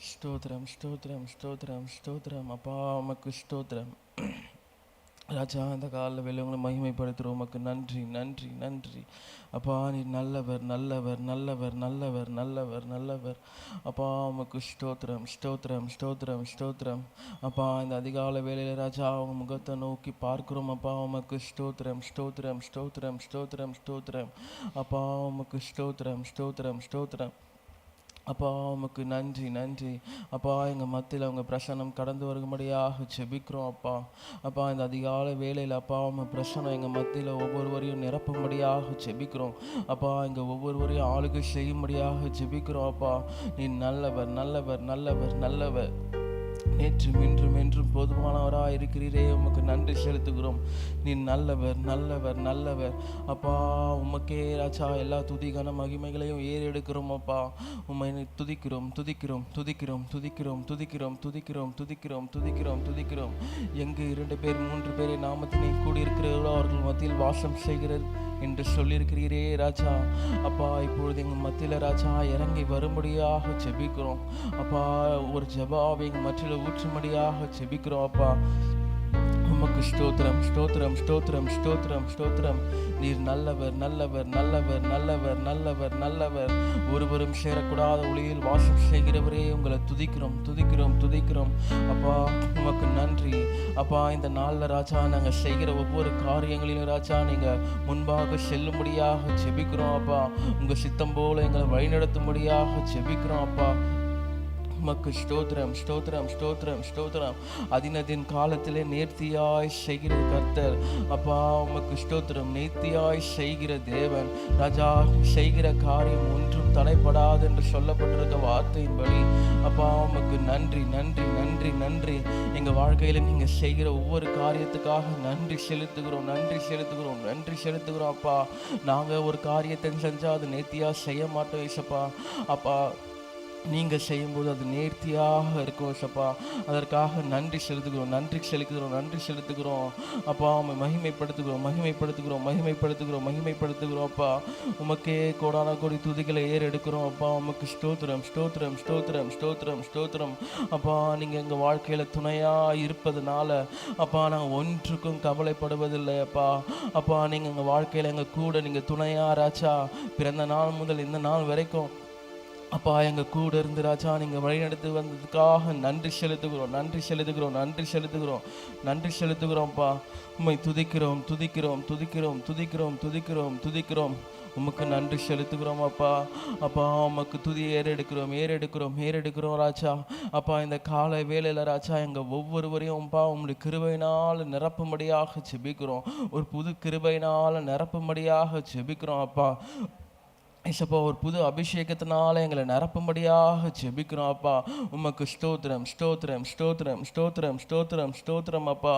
ஸ்தோத்திரம் ஸ்தோத்திரம் ஸ்தோத்திரம் ஸ்தோத்திரம். அப்பா உமக்கு ஸ்தோத்திரம் ராஜா. அந்த காலைல வேலை உங்களை மகிமைப்படுத்துகிறோம். உமக்கு நன்றி நன்றி நன்றி அப்பா. நீ நல்லவர் நல்லவர் நல்லவர் நல்லவர் நல்லவர் நல்லவர் அப்பா. உமக்கு ஸ்தோத்திரம் ஸ்தோத்திரம் ஸ்தோத்திரம் ஸ்தோத்திரம் அப்பா. இந்த அதிகால வேலையில் ராஜா அவங்க முகத்தை நோக்கி பார்க்குறோம் அப்பா. உமக்கு ஸ்தோத்திரம் ஸ்தோத்திரம் ஸ்தோத்திரம் ஸ்தோத்திரம் ஸ்தோத்திரம் அப்பா. உமக்கு ஸ்தோத்திரம் ஸ்தோத்திரம் ஸ்தோத்திரம் அப்பா. உமக்கு நன்றி நன்றி அப்பா. எங்கள் மத்தியில் அவங்க பிரசன்னம் கடந்து வரும்படியாக ஜெபிக்கிறோம் அப்பா. அப்பா இந்த அதிகாலை வேளையில் அப்பா உங்கள் பிரசன்னம் எங்கள் மத்தியில் ஒவ்வொருவரையும் நிரப்பும்படியாக ஜெபிக்கிறோம் அப்பா. இங்கே ஒவ்வொருவரையும் ஆளுகை செய்யும்படியாக ஜெபிக்கிறோம் அப்பா. நீ நல்லவர் நல்லவர் நல்லவர் நல்லவர், நேற்றும் இன்றும் என்றும் போதுமானவராக இருக்கிறீரே. உமக்கு நன்றி செலுத்துகிறோம். நீ நல்லவர் நல்லவர் நல்லவர் அப்பா. உமக்கே ராஜா எல்லா துதிகான மகிமைகளையும் ஏறெடுக்கிறோம் அப்பா. உம்மை துதிக்கிறோம் துதிக்கிறோம் துதிக்கிறோம் துதிக்கிறோம் துதிக்கிறோம் துதிக்கிறோம் துதிக்கிறோம் துதிக்கிறோம் துதிக்கிறோம். எங்கு 2 பேர் 3 பேரை நாமத்தினை கூடியிருக்கிறீர்களோ அவர்கள் மத்தியில் வாசம் செய்கிறது என்று சொல்லியிருக்கிறீரே ராஜா. அப்பா இப்பொழுது எங்கள் மத்தியில் ராஜா இறங்கி வரும்படியாக ஜெபிக்கிறோம் அப்பா. ஒரு ஜெபாவை எங்கள் மத்தியில் ஊற்றும்படியாக ஜெபிக்கிறோம் அப்பா. உமக்கு ஸ்தோத்திரம் ஸ்தோத்திரம் ஸ்தோத்திரம் ஸ்தோத்திரம் ஸ்தோத்திரம். நீர் நல்லவர் நல்லவர் நல்லவர் நல்லவர் நல்லவர் நல்லவர். ஒருவரும் சேரக்கூடாத ஒளியில் வாசம் செய்கிறவரே உங்களை துதிக்கிறோம் துதிக்கிறோம் துதிக்கிறோம் அப்பா. உமக்கு நன்றி அப்பா. இந்த நாளில் ராஜா நாங்கள் செய்கிற ஒவ்வொரு காரியங்களிலும் ராஜா நீங்கள் முன்பாக செல்லும்படியாக ஜெபிக்கிறோம் அப்பா. உங்கள் சித்தம் போல எங்களை வழிநடத்தும்படியாக ஜெபிக்கிறோம் அப்பா. உமக்கு ஸ்தோத்திரம் ஸ்தோத்திரம் ஸ்தோத்திரம் ஸ்தோத்திரம். அதினதின் காலத்திலே நேர்த்தியாய் செய்கிற கர்த்தர் அப்பா. உமக்கு ஸ்தோத்திரம். நேர்த்தியாய் செய்கிற தேவன் ராஜா. செய்கிற காரியம் ஒன்றும் தடைப்படாது என்று சொல்லப்பட்டிருக்க வார்த்தையின்படி அப்பா உமக்கு நன்றி நன்றி நன்றி நன்றி. எங்கள் வாழ்க்கையில் நீங்கள் செய்கிற ஒவ்வொரு காரியத்துக்காக நன்றி செலுத்துகிறோம் நன்றி செலுத்துகிறோம் நன்றி செலுத்துகிறோம் அப்பா. நாங்கள் ஒரு காரியத்தை செஞ்சால் அது நேர்த்தியாக செய்ய மாட்டோம் ஏசப்பா. அப்பா நீங்கள் செய்யும்போது அது நேர்த்தியாக இருக்கும் ஏசப்பா. அதற்காக நன்றி செலுத்துகிறோம் நன்றி செலுத்துகிறோம் நன்றி செலுத்துகிறோம் அப்பா. உம்மை மகிமைப்படுத்துகிறோம் மகிமைப்படுத்துகிறோம் மகிமைப்படுத்துகிறோம் மகிமைப்படுத்துகிறோம் அப்பா. உமக்கே கோடான கோடி துதிகளை ஏறெடுக்கிறோம் அப்பா. உமக்கு ஸ்தோத்திரம் ஸ்தோத்திரம் ஸ்தோத்திரம் ஸ்தோத்திரம் ஸ்தோத்திரம் அப்பா. நீங்கள் எங்கள் வாழ்க்கையில் துணையாக இருப்பதுனால அப்பா நாங்கள் ஒன்றுக்கும் கவலைப்படுவதில்லை அப்பா. அப்பா நீங்கள் எங்கள் வாழ்க்கையில் எங்கள் கூட நீங்கள் துணையாக ராஜா பிறந்த நாள் முதல் இந்த நாள் வரைக்கும் அப்பா எங்கள் கூட இருந்து ராஜா நீங்கள் வழிநடத்தி வந்ததுக்காக நன்றி செலுத்துகிறோம் நன்றி செலுத்துகிறோம் நன்றி செலுத்துகிறோம் நன்றி செலுத்துகிறோம்ப்பா. உம்மை துதிக்கிறோம் துதிக்கிறோம் துதிக்கிறோம் துதிக்கிறோம் துதிக்கிறோம் துதிக்கிறோம். உமக்கு நன்றி செலுத்துகிறோம் அப்பா. அப்பா உமக்கு துதி ஏறெடுக்கிறோம் ஏறெடுக்கிறோம் ஏறெடுக்கிறோம் ராஜா. அப்பா இந்த காலை வேளையில் ராஜா எங்கள் ஒவ்வொருவரையும் அப்பா உங்களுடைய கிருபையினால் நிரப்பும்படியாக ஜெபிக்கிறோம். ஒரு புது கிருபையினால் நிரப்பும்படியாக ஜெபிக்கிறோம் அப்பா. ஏசப்பா ஒரு புது அபிஷேகத்தினால எங்களை நிரப்பும்படியாக ஜெபிக்கிறோம் அப்பா. உமக்கு ஸ்தோத்திரம் ஸ்தோத்திரம் ஸ்தோத்திரம் ஸ்தோத்திரம் ஸ்தோத்திரம் ஸ்தோத்திரம் அப்பா.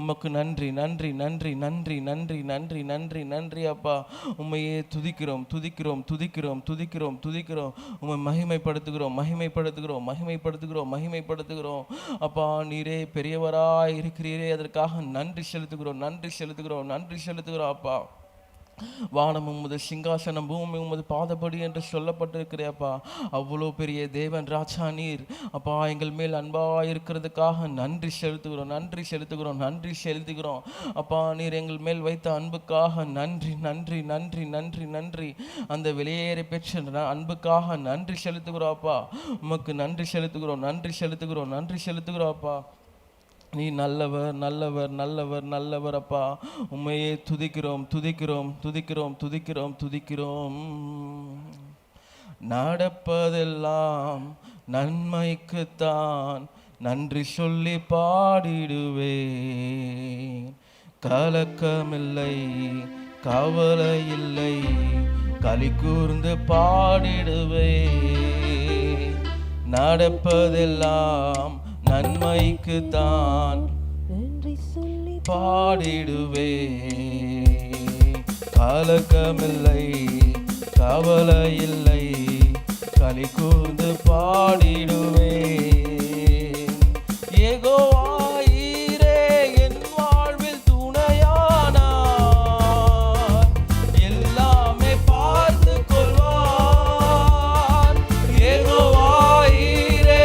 உமக்கு நன்றி நன்றி நன்றி நன்றி நன்றி நன்றி நன்றி நன்றி அப்பா. உம்மையே துதிக்கிறோம் துதிக்கிறோம் துதிக்கிறோம் துதிக்கிறோம் துதிக்கிறோம். உம்மை மகிமைப்படுத்துகிறோம் மகிமைப்படுத்துகிறோம் மகிமைப்படுத்துகிறோம் மகிமைப்படுத்துகிறோம் அப்பா. நீரே பெரியவராய் இருக்கிறீரே அதற்காக நன்றி செலுத்துகிறோம் நன்றி செலுத்துகிறோம் நன்றி செலுத்துகிறோம் அப்பா. வானம் உமது சிங்காசனம் பூமி உமது பாதப்படி என்று சொல்லப்பட்டிருக்கிறேப்பா. அவ்வளோ பெரிய தேவன் ராஜா நீர் அப்பா. எங்கள் மேல் அன்பாக இருக்கிறதுக்காக நன்றி செலுத்துகிறோம் நன்றி செலுத்துகிறோம் நன்றி செலுத்துகிறோம் அப்பா. நீர் எங்கள் மேல் வைத்த அன்புக்காக நன்றி நன்றி நன்றி நன்றி நன்றி. அந்த வெளியேற பெற்ற அன்புக்காக நன்றி செலுத்துகிறோம் அப்பா. உமக்கு நன்றி செலுத்துகிறோம் நன்றி செலுத்துகிறோம் நன்றி செலுத்துகிறோம் அப்பா. நீ நல்லவர் நல்லவர் நல்லவர் நல்லவர் அப்பா. உம்மையே துதிக்கிறோம் துதிக்கிறோம் துதிக்கிறோம் துதிக்கிறோம் துதிக்கிறோம். நடப்பதெல்லாம் நன்மைக்குத்தான் நன்றி சொல்லி பாடிடுவேன். கலக்கமில்லை கவலை இல்லை களி கூர்ந்து பாடிடுவேன். நடப்பதெல்லாம் நன்மைக்குத்தான் பாடிடுவே. கலக்கமில்லை கவலை இல்லை களி கூர்ந்து பாடிடுவே. யெகோவா ஈரே என் வாழ்வில் துணையானார். எல்லாமே பார்த்து கொள்வார். யெகோவா ஈரே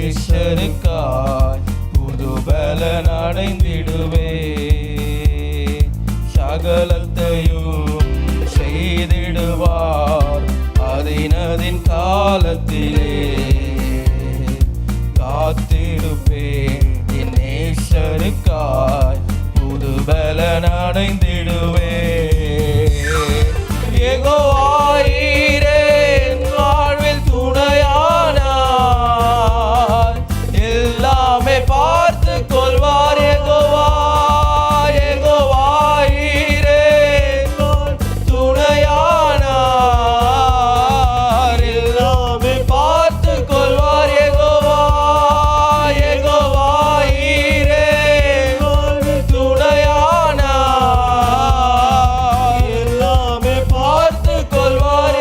நேசருக்காய் புது பலன் அடைந்திடுவே. சகலத்தையும் செய்திடுவார் அதினதின் காலத்திலே. காத்திருப்பேன் என் நேசருக்காய் புது பலன் அடைந்திடுவே. யெகோவாயீரே என் வாழ்வில் துணையானார், எல்லாமே பார்த்து கொள்வார். யெகோவாயீரே துணையானார், எல்லாமே பார்த்து கொள்வார். யெகோவாயீரே துணையானார், எல்லாமே பார்த்து கொள்வார்.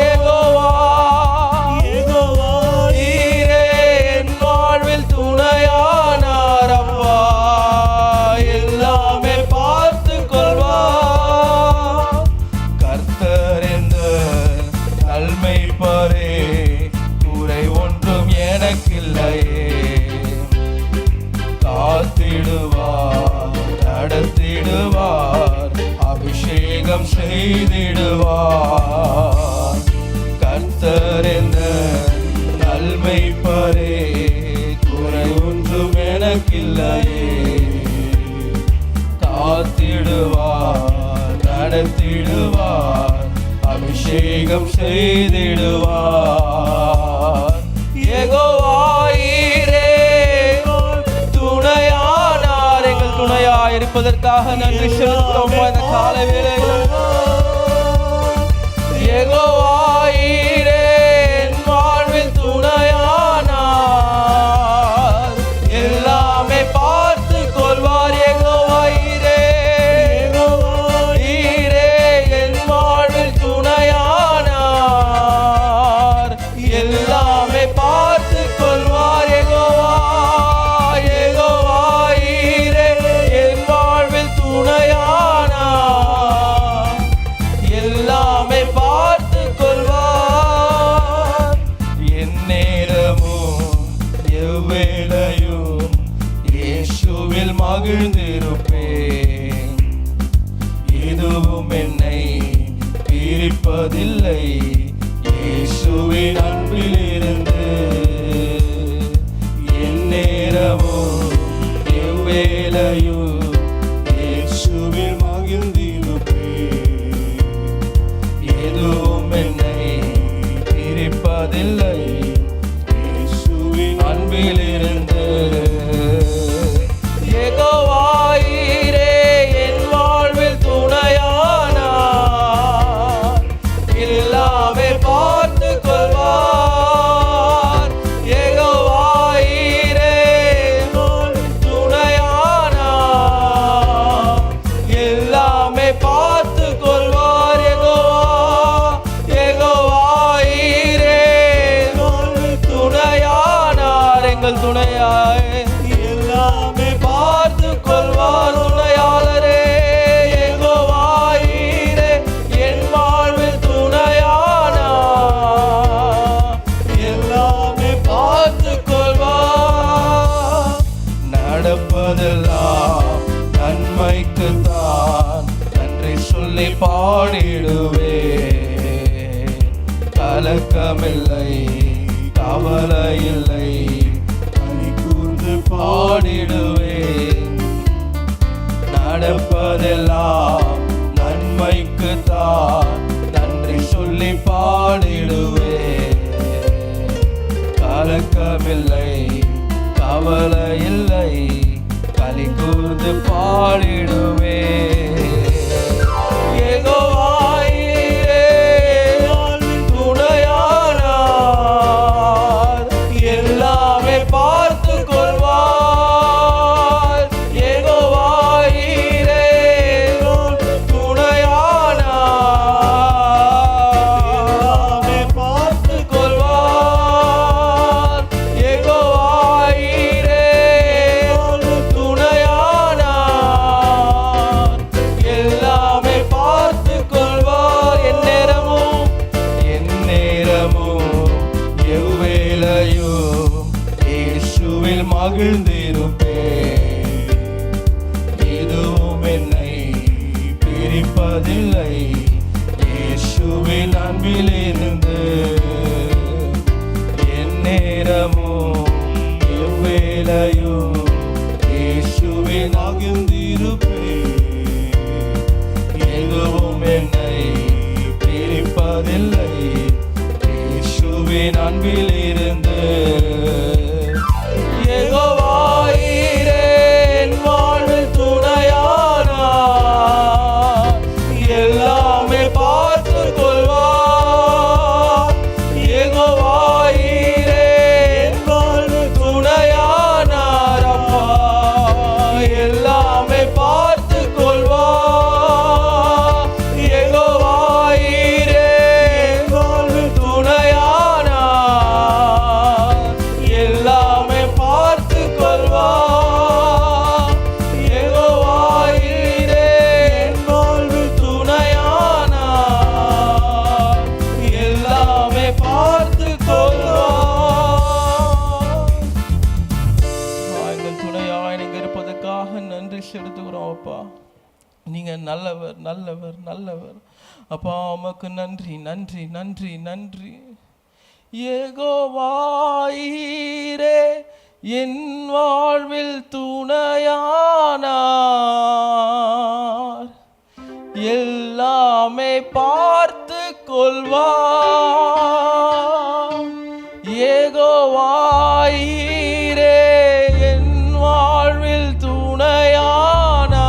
யெகோவாயீரே என் வாழ்வில் துணையானார். அப்பா எல்லாமே பார்த்து கொள்வார். கர்த்தர் என்ற நல்மைப்பரே, குறை ஒன்றும் எனக்கில்லையே. காத்திடுவார், நடத்திடுவார், அபிஷேகம் செய்திடுவார். கர்த்தர் என்ற நல்மைப்பரே, குறை ஒன்றும் எனக்கில்லையே. காத்திடுவார், நடத்திடுவார், அபிஷேகம் செய்திடுவார். யெகோவாயீரே துணையானார். எங்கள் துணையாய் இருப்பதற்காக நன்றி செலுத்துகிறோம் இந்த காலை வேளையில். யெகோவாயீரே என் வாழ்வில் துணையானார், எல்லாமே பார்த்து கொள்வார். யெகோவாயீரே என் வாழ்வில் துணையானார், எல்லாமே பார்த்து கொள்வார். யெகோவாயீரே என் வாழ்வில் துணையானார், எல்லாமே பார்த்து கொள்வார். எந்நேரமும் எவ்வேளையும் இயேசுவில் மகிழ்ந்திருப்பேன். எதுவும் என்னை பிரிப்பதில்லை இயேசுவின் அன்பிலிருந்து. எந்நேரமும் எவ்வேளையும் இயேசுவில் மகிழ்ந்திருப்பேன். எதுவும் என்னை பிரிப்பதில்லை இயேசுவின் அன்பிலிருந்து. யெகோவாயீரே என் வாழ்வில் துணையானார், எல்லாமே பார்த்து கொள்வார். யெகோவாயீரே துணையானார், எல்லாமே பார்த்து கொள்வார். யெகோவாயீரே துணையானார், எங்கள் துணையாய் எல்லாமே பார்த்து கொள்வார். துணையாளரே யெகோவாயீரே என் வாழ்வில் துணையானார், எல்லாமே பார்த்து கொள்வார். நடப்பதெல்லாம் நன்மைக்குத்தான், நன்றி சொல்லி பாடிடுவே. கலக்கமில்லை, கவலை இல்லை, கனி கூர்ந்து பாடிடுவேன். நடப்பதெல்லாம் நன்மைக்குத்தான், நன்றி சொல்லி பாடிடுவேன். கலக்கமில்லை, கவலை இல்லை, களி கூர்ந்து பாடிடுவேன். யெகோவாயீரே துணையானார், எல்லாமே பார்த்து கொள்வார். யெகோவாயீரே துணையானார், எல்லாமே பார்த்து கொள்வார். யெகோவாயீரே துணையானார், மகிழ்ந்திருப்பேன். எதுவும் என்னை பிரிப்பதில்லை. இயேசுவின் அன்பிலிருந்து எந்நேரமும் எவ்வேளையும் இயேசுவின் மகிழ்ந்திருப்பேன். எதுவும் என்னை பிரிப்பதில்லை. இயேசுவின் அன்பிலிருந்து நீங்கள் நல்லவர் நல்லவர் நல்லவர் அப்பா. உமக்கு நன்றி நன்றி நன்றி நன்றி. யெகோவாயீரே என் வாழ்வில் துணையானார். எல்லாமே பார்த்து கொள்வார். யெகோவாயீரே என் வாழ்வில் துணையானார்.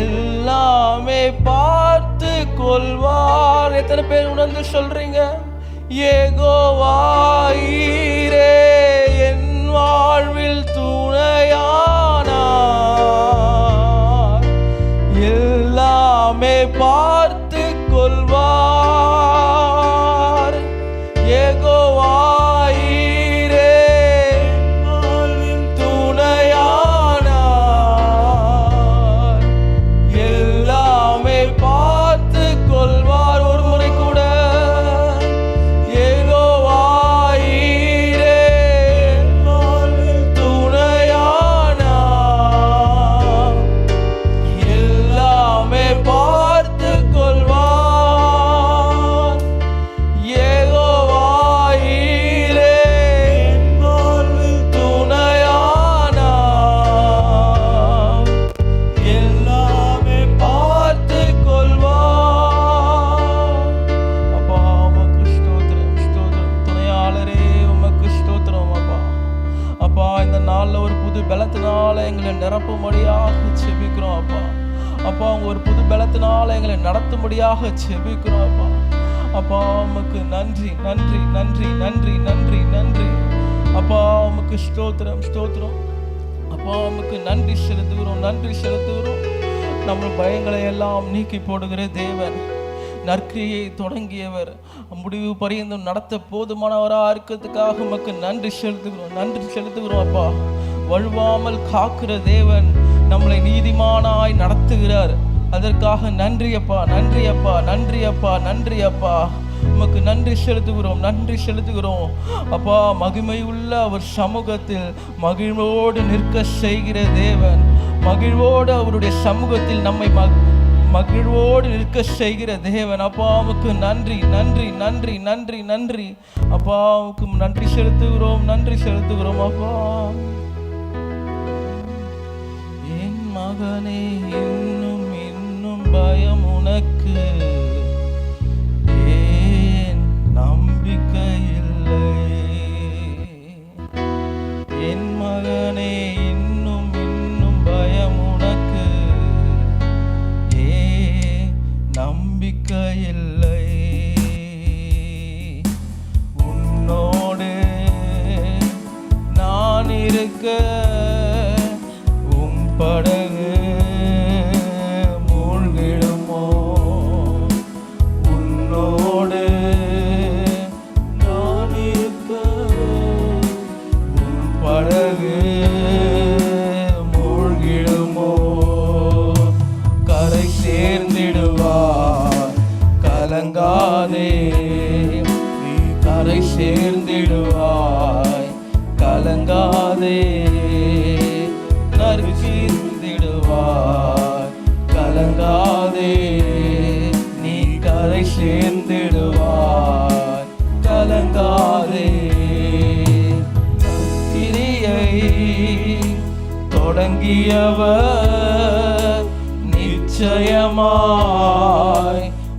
எல்லாமே பார்த்து கொள்வார். எத்தனை பேர் உணர்ந்து சொல்றீங்க? யெகோவாயீரே என் வாழ்வில் துணையானார். எல்லாமே பார்த்து கொள்வார். யெகோவாயீரே வாழ்வில் துணையானார். எல்லாமே பார்த்து கொள்வார். ஒரு முறை கூட யெகோவாயீரே வாழ்வில் துணையானார். எல்லாமே பார்த்து கொள்வார். யெகோவாயீரே வாழ்வில் துணையானார். எல்லாமே பார்த்து கொள்வார். அப்பா உமக்கு ஸ்தோத்திரம் ஸ்தோத்திரம். துணையாளரே உமக்கு ஸ்தோத்திரம் அப்பா. அப்பா இந்த நாளில் ஒரு புது பலத்தினால எங்களை நிரப்பும்படியாக செபிக்கிறோம் அப்பா. அப்பா உங்க ஒரு புது பலத்தினால எங்களை நடத்தும்படியாக செபிக்கிறோம் அப்பா. அப்பா உமக்கு நன்றி நன்றி நன்றி நன்றி நன்றி நன்றி அப்பா. உமக்கு ஸ்தோத்திரம் ஸ்தோத்திரம் அப்பா. உமக்கு நன்றி செலுத்துகிறோம் நன்றி செலுத்துகிறோம். நம்ம பயங்களை எல்லாம் நீக்கி போடுகிற தேவன், நற்கிரியை தொடங்கியவர், முடிவு பரியந்தம் நடத்த போதுமானவராக இருக்கிறதுக்காக உமக்கு நன்றி செலுத்துகிறோம் நன்றி செலுத்துகிறோம் அப்பா. வழுவாமல் காக்கிற தேவன், நம்மளை நீதிமானாய் நடத்துகிறார். அதற்காக நன்றி அப்பா நன்றி அப்பா நன்றி அப்பா நன்றி அப்பா. உமக்கு நன்றி செலுத்துகிறோம் நன்றி செலுத்துகிறோம் அப்பா. மகிமை உள்ள அவர் சமூகத்தில் மகிழ்வோடு நிற்க செய்கிற தேவன், மகிழ்வோடு அவருடைய சமூகத்தில் நம்மை மகிழ்வோடு நிற்க செய்கிற தேவன் அப்பா. உமக்கு நன்றி நன்றி நன்றி நன்றி நன்றி அப்பா. உமக்கு நன்றி செலுத்துகிறோம் நன்றி செலுத்துகிறோம் அப்பா. என் மகனே இன்னும் இன்னும் பயம் உனக்கு, ஏன் நம்பிக்கை இல்லை? என் மகனே இன்னும் இன்னும் பயம் உனக்கு, ஏன் நம்பிக்கை இல்லை? உன்னோடு நான் இருக்க படகு மூழ்கிடுமோ? கலங்காதே நற்கீர்த்திடுவார். கலங்காதே நீ கரை சேர்ந்திடுவார். கலங்காதே கிரியை தொடங்கியவர் நிச்சயமாய்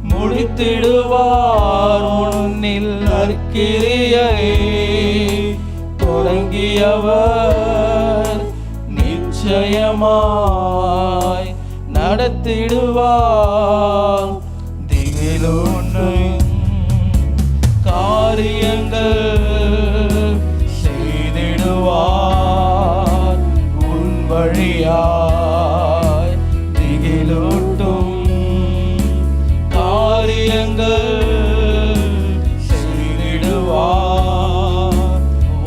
முடித்திடுவார். உன்னில் நற்கிரியை தொடங்கியவர் நிச்சயமாய் நடத்திடுவார். திகிலொன்றும் காரியங்கள் செய்திடுவார் உன் வழியாய். திகிலூட்டும் காரியங்கள் செய்திடுவார்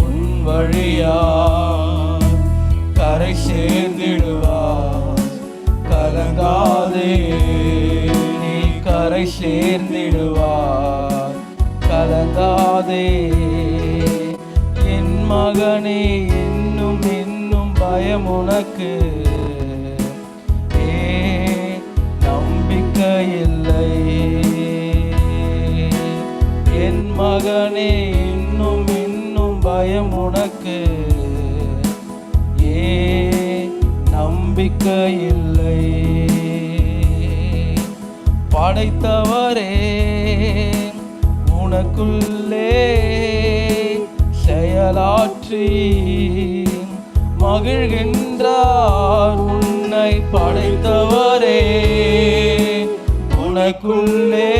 உன் வழியாய். கரை சேர்ந்திடுவார். கலங்காதே நீ கரை சேர்ந்திடுவார். கலங்காதே என் மகனே இன்னும் இன்னும் பயம் உனக்கு. நம்பிக்கை இல்லை என் மகனே இன்னும் இன்னும் பயம் உனக்கு. நம்பிக்கை இல்லை. படைத்தவரே உனக்குள்ளே செயலாற்றி மகிழ்கின்றார். உன்னை படைத்தவரே உனக்குள்ளே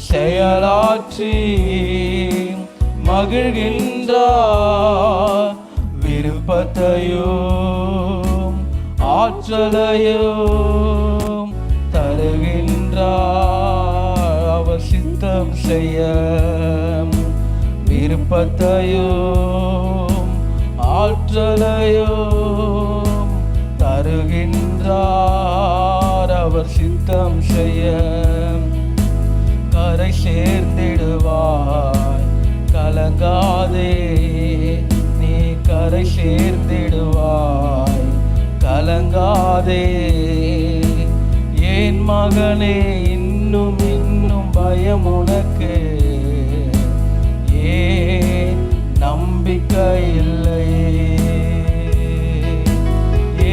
செயலாற்றி மகிழ்கின்றார். விருப்பத்தையும் ஆற்றலையும் தருகின்றார். அவர் சித்தம் செய்ய விருப்பத்தையும் ஆற்றலையும் தருகின்றார். அவர் சித்தம் செய்ய கரை சேர்ந்திடுவாய். கலங்காதே நீ கரை சேர்ந்திடுவாய். கலங்காதே என் மகனே இன்னும் இன்னும் பயம் உனக்கு. நம்பிக்கை இல்லை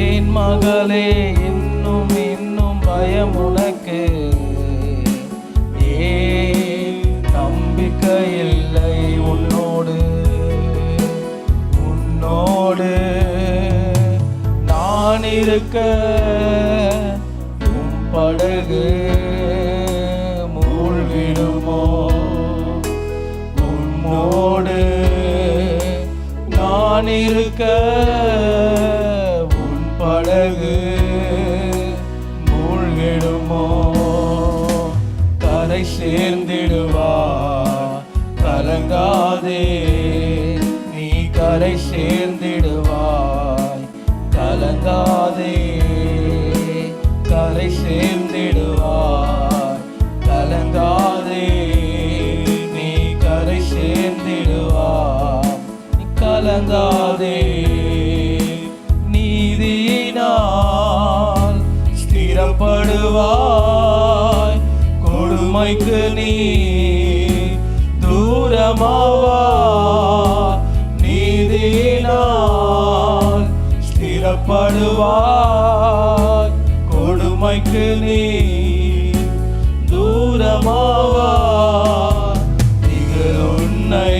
என் மகளே இன்னும் இன்னும் பயம் உனக்கு. நம்பிக்கை இல்லை உன்னோடு உன்னோடு நான் இருக்க. உன் படகு மூழ்கிடுமோ? உன்னோடு நான் இருக்க உன் படகு மூழ்கிடுமோ? கரை சேர்ந்திடுவார். கலங்காதே நீ கரை சேர்ந்திடுவாய். கலங்காதே கரை சேர்ந்திடுவாய். கலங்காதே நீ கரை சேர்ந்திடுவாய். கலங்காதே நீதியினால் ஸ்திரப்படுவாய். கொடுமைக்கு நீ தூரமாவா. நீதியினால் ஸ்திரப்படுவாய். கொடுமைக்கு நீ தூரமாவா. திகில் உன்னை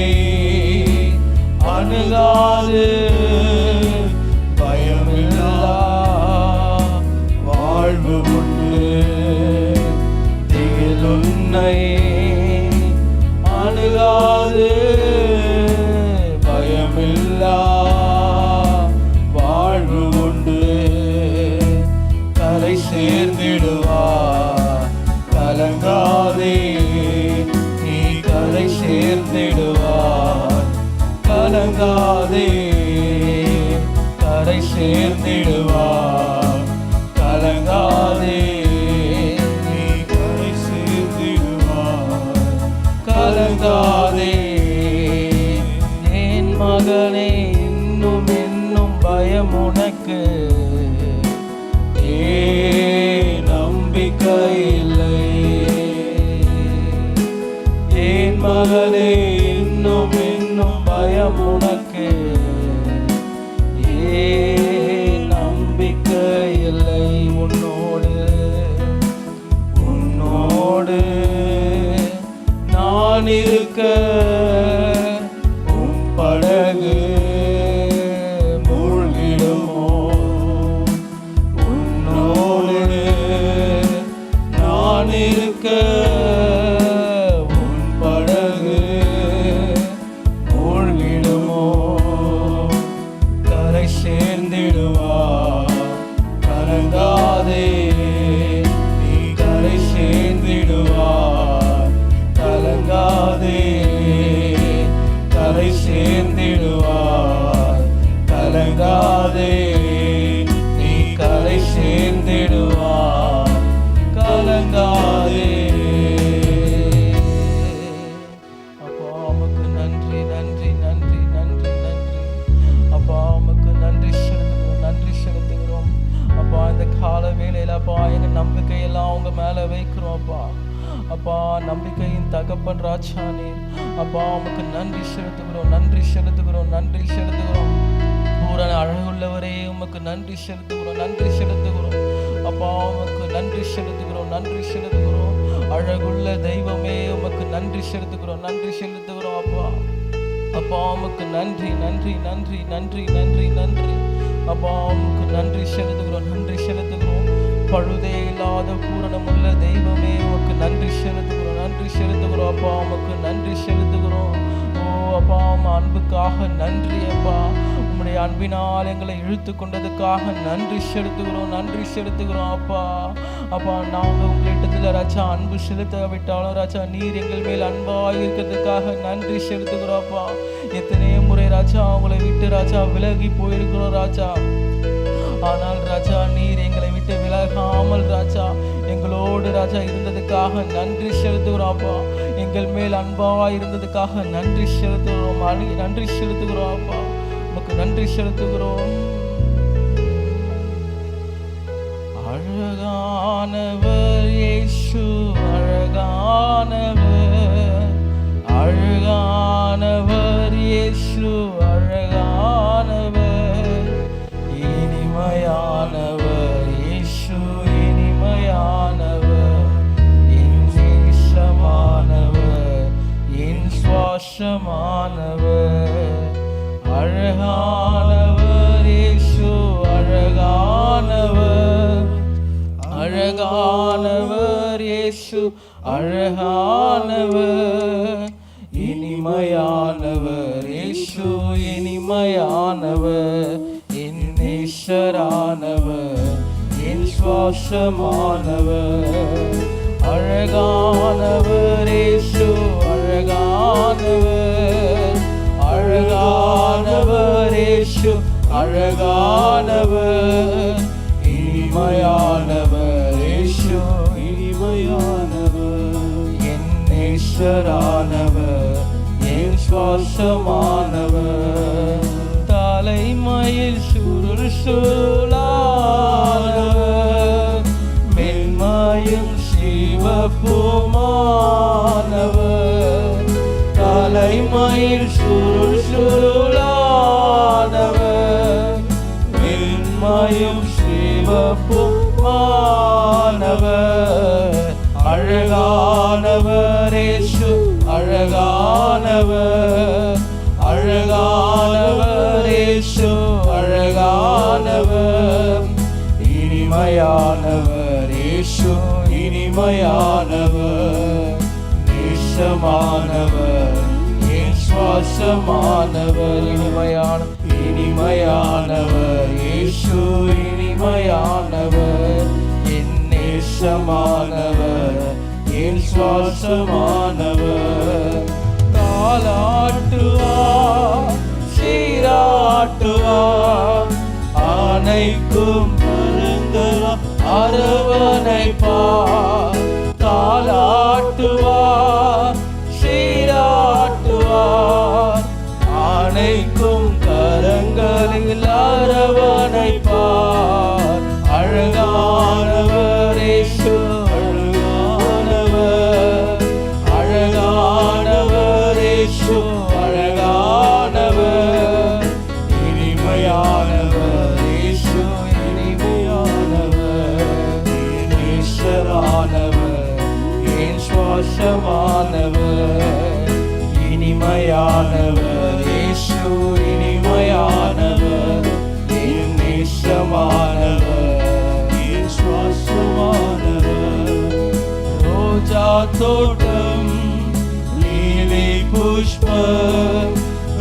அணுகாது. பயமில்லா வாழ்வு உண்டு. திகில் உன்னை அணுகாது. பயமில்லா வாழ்வு உண்டு. கரை சேர்ந்திடுவார். கலங்காதே நீ கரை சேர்ந்திடுவார். கலங்காதே கரை சேர்ந்திடுவார். கலங்காதே நீ கரை சேர்ந்திடுவார். கலங்காதே என் மகனே இன்னும் என்னும் பயம் உனக்கு நம்பிக்கை இல்லை. என் மகனே இன்னும் என்னும் பயம் உனக்கு நம்பிக்கை இல்லை. உன்னோடு நான் இருக்க உன் படகு மூழ்கிடுமோ? உன்னோடு நான் இருக்க உன் படகு மூழ்கிடுமோ? கரை சேர்ந்திடுவா கலங்காதே, நீ கரை சேர்ந்திடுவா கலங்காதே. கரை சேர்ந்திடுவார் கலங்காதே, நீ கரை சேர்ந்திடுவார் கலங்காதே. அப்பா உமக்கு நன்றி நன்றி நன்றி நன்றி நன்றி. அப்பா உமக்கு நன்றி செலுத்துகிறோம் நன்றி செலுத்துகிறோம். அப்பா இந்த கால வேளையில அப்பா எங்க நம்பிக்கையெல்லாம் உங்க மேல வைக்கிறோம். அப்பா அப்பா நம்பிக்கையின் தகப்பன் ராஜா நீர். அப்பா உமக்கு நன்றி செலுத்துகிறோம் நன்றி செலுத்துகிறோம் நன்றி செலுத்துகிறோம். பூரண அழகுள்ளவரே உமக்கு நன்றி செலுத்துகிறோம் நன்றி செலுத்துகிறோம். அப்பா உமக்கு நன்றி செலுத்துகிறோம் நன்றி செலுத்துகிறோம். அழகுள்ள தெய்வமே உமக்கு நன்றி செலுத்துகிறோம் நன்றி செலுத்துகிறோம். அப்பா அப்பா உமக்கு நன்றி நன்றி நன்றி நன்றி நன்றி நன்றி. அப்பா உமக்கு நன்றி செலுத்துகிறோம் நன்றி செலுத்துகிறோம். பழுதே இல்லாத பூரணமுள்ள தெய்வமே உமக்கு நன்றி செலுத்துகிறோம் நன்றி செலுத்துகிறோம். அப்பா உமக்கு நன்றி செலுத்துகிறோம். ஓ அப்பா உம் அன்புக்காக நன்றி. அப்பா உம்முடைய அன்பினால் எங்களை இழுத்து கொண்டதுக்காக நன்றி செலுத்துகிறோம் நன்றி செலுத்துகிறோம். அப்பா அப்பா நாங்கள் உங்களிடத்தில் ராஜா அன்பு செலுத்த விட்டாலும் ராஜா நீர் எங்கள் மேல் அன்பாக இருக்கிறதுக்காக நன்றி செலுத்துகிறோம். அப்பா எத்தனையோ முறை ராஜா உங்களை விட்டு ராஜா விலகி போயிருக்கிறோம் ராஜா. ஆனால் ராஜா நீர் எங்களை விட்டு விலகாமல் ராஜா எங்களோடு ராஜா இருந்ததுக்காக நன்றி செலுத்துகிறோம். அப்பா எங்கள் மேல் அன்பா இருந்ததுக்காக நன்றி செலுத்துகிறோம் நன்றி செலுத்துகிறோம். அப்பா உமக்கு நன்றி செலுத்துகிறோம். அழகானவர் இயேசு அழகானவர் அழகானவர் இயேசு அழகானவர் இனிமையானவர் இயேசு இனிமையானவர் என் நேசமானவர் என் சுவாசமானவர் அழகானவர் இயேசு அழகானவர் அழகானவர் இயேசு அழகானவர் இனிமையானவர் இயேசு இனிமையானவர் என் நேசரானவர் என் சுவாசமானவர் அழகானவர் இயேசு அழகானவர் அழகானவர் இயேசு அழகானவர் இனிமையானவர் இயேசு இனிமையானவர் என் நேசரானவர் என் சுவாசமானவர் தலைமையில் சுருள் சுருளானவர் மென்மையும் சிவப்புமானவர் தலைமையில் சுருள் சுருளானவர் மென்மையும் சிவப்புமானவர் அழகானவர் இயேசு அழகானவர் அழகானவர் இயேசு அழகானவர் இனிமையானவர் இயேசு இனிமையானவர் நேசமானவர் என் சுவாசமானவர் இனிமையானவர் இயேசு இனிமையானவர் என் நேசமானவர் என் சுவாசமானவர் தாலாட்டுவார் சீராட்டுவார் ஆணைக்கும் பரங்களாம் அரவணைப்பார் தாலாட்டுவார் சீராட்டுவார் ஆணைக்கும் அணைப்பார். அழகானவர் இயேசு, அழகானவர், அழகானவர் இயேசு, அழகானவர், இனிமையானவர் இயேசு, இனிமையானவர், என் நேசரானவர், என் சுவாசமானவர், இனிமையானவர் இயேசு, இனிமையானவர், என் நேசமானவர், என் சுவாசமானவர். ரோஜா தோட்டம், லீலி புஷ்பம்,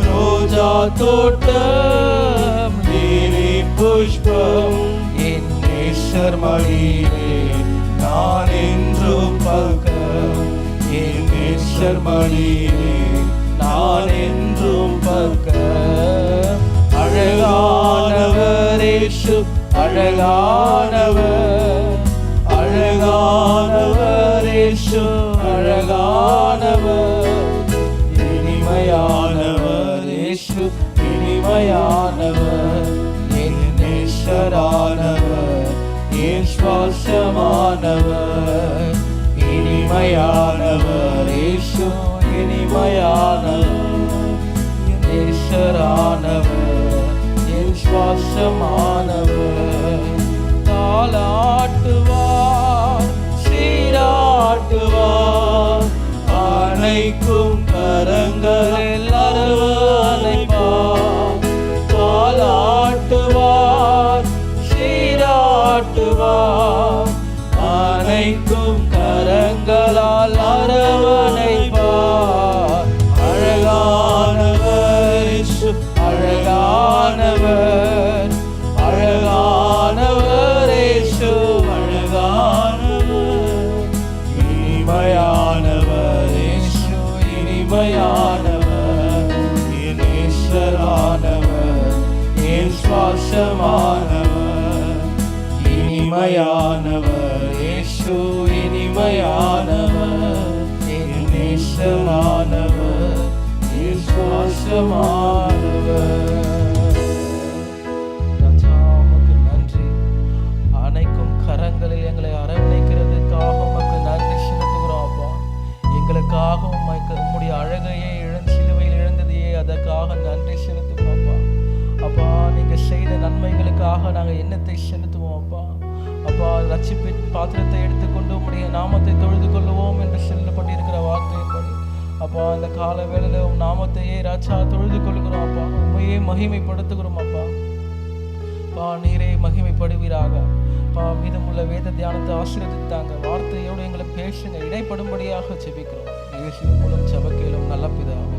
ரோஜா தோட்டம், லீலி புஷ்பம், என் நேசர் மடியிலே நான் என்றும் பக்கம், என் நேசர் மடியிலே நான் என்றும் பக்கம். அழகானவர் இயேசு, அழகானவர், அழகானவர் இயேசு, அழகானவர், இனிமையானவர் இயேசு, இனிமையானவர், என் நேசரானவர், என் சுவாசமானவர், இனிமையானவர் இயேசு, இனிமையானவர், என் நேசரானவர், என் சுவாசமானவர். தாலாட்டுவார், சீராட்டுவார், அணைக்கும் கரங்களில் அரவணைப்பார். தாலாட்டுவார், சீராட்டுவார், அணைக்கும் கரங்களால் அரவணைப்பார். அழகானவர் இயேசு, அழகானவர், அழகானவர் இயேசு, அழகானவர், இனிமையானவர் இயேசு, இனிமையானவர், என் நேசரானவர், என் சுவாசமானவர், இனிமையானவர் இயேசு, இனிமையானவர், என் நேசரானவர், என் சுவாசமானவர். ராஜா, உமக்கு நன்றி. அணைக்கும் கரங்களில் எங்களை அரவணைக்கிறதுக்காக உமக்கு நன்றி செலுத்துகிறோம் அப்பா. எங்களுக்காக உம்முடைய அழகையே சிலுவையில் இழந்ததையே அதற்காக நன்றி செலுத்துகிறோம் அப்பா. அப்பா, நீங்க செய்த நன்மைகளுக்காக நாங்கள் எண்ணத்தை செலுத்துவோம் அப்பா. அப்பா, ரட்சிப்பின் பாத்திரத்தை எடுத்துக்கொண்டு உம்முடைய நாமத்தை தொழுது கொள்ளுவோம் என்று சொல்லப்பட்டிருக்கிற வார்த்தையின்படி அப்பா, இந்த கால வேளையில உம் நாமத்தையே ராஜா தொழுது கொள்கிறோம் அப்பா. உண்மையே மகிமைப்படுத்துகிறோம் அப்பா. பா, நீரே மகிமைப்படுவீராக. பா, மீதமுள்ள வேத தியானத்தை ஆசீர்வதித்தாங்க. வார்த்தையோடு எங்களை பேசுங்க, இடைப்படும்படியாக ஜெபிக்கிறோம். இயேசுவின் மூலம் ஜெபக்கேளும் நல்ல பிதாவே.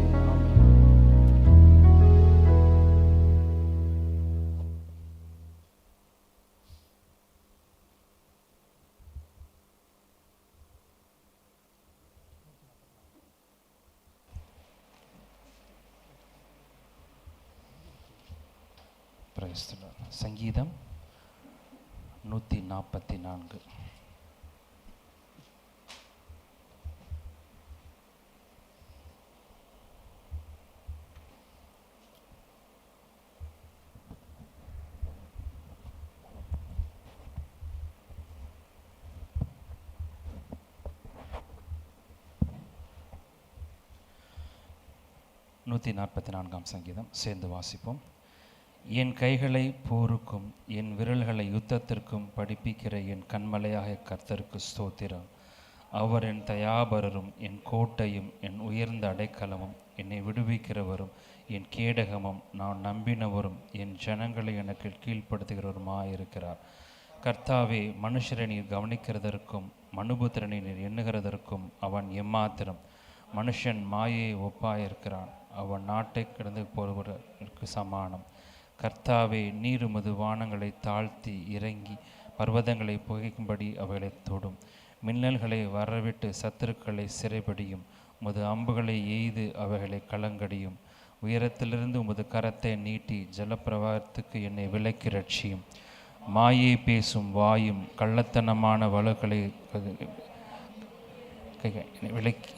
சங்கீதம் 144. சங்கீதம் சேர்ந்து வாசிப்போம். என் கைகளை போருக்கும் என் விரல்களை யுத்தத்திற்கும் படிப்பிக்கிற என் கண்மலையாக கர்த்தருக்கு ஸ்தோத்திரம். அவர் என் தயாபரரும் என் கோட்டையும் என் உயர்ந்த அடைக்கலமும் என்னை விடுவிக்கிறவரும் என் கேடகமும் நான் நம்பினவரும் என் ஜனங்களை எனக்கு கீழ்ப்படுத்துகிறவருமாயிருக்கிறார். கர்த்தாவே, மனுஷரை நீர் கவனிக்கிறதற்கும் மனுபுத்திரனை நீர் எண்ணுகிறதற்கும் அவன் எம்மாத்திரம். மனுஷன் மாயை ஒப்பாயிருக்கிறான், அவன் நாட்டை கிடந்து போடுவதற்கு சமானம். கர்த்தாவே, நீர் உமது வானங்களை தாழ்த்தி இறங்கி பர்வதங்களை புகைக்கும்படி அவைகளை தொடும். மின்னல்களை வரவிட்டு சத்துருக்களை சிறைபடியும். உமது அம்புகளை எய்து அவைகளை கலங்கடியும். உயரத்திலிருந்து உமது கரத்தை நீட்டி ஜலப்பிரவாகத்துக்கு என்னை விலக்கி ரட்சியும். மாயை பேசும் வாயும் கள்ளத்தனமான வலுக்களை விலக்கி.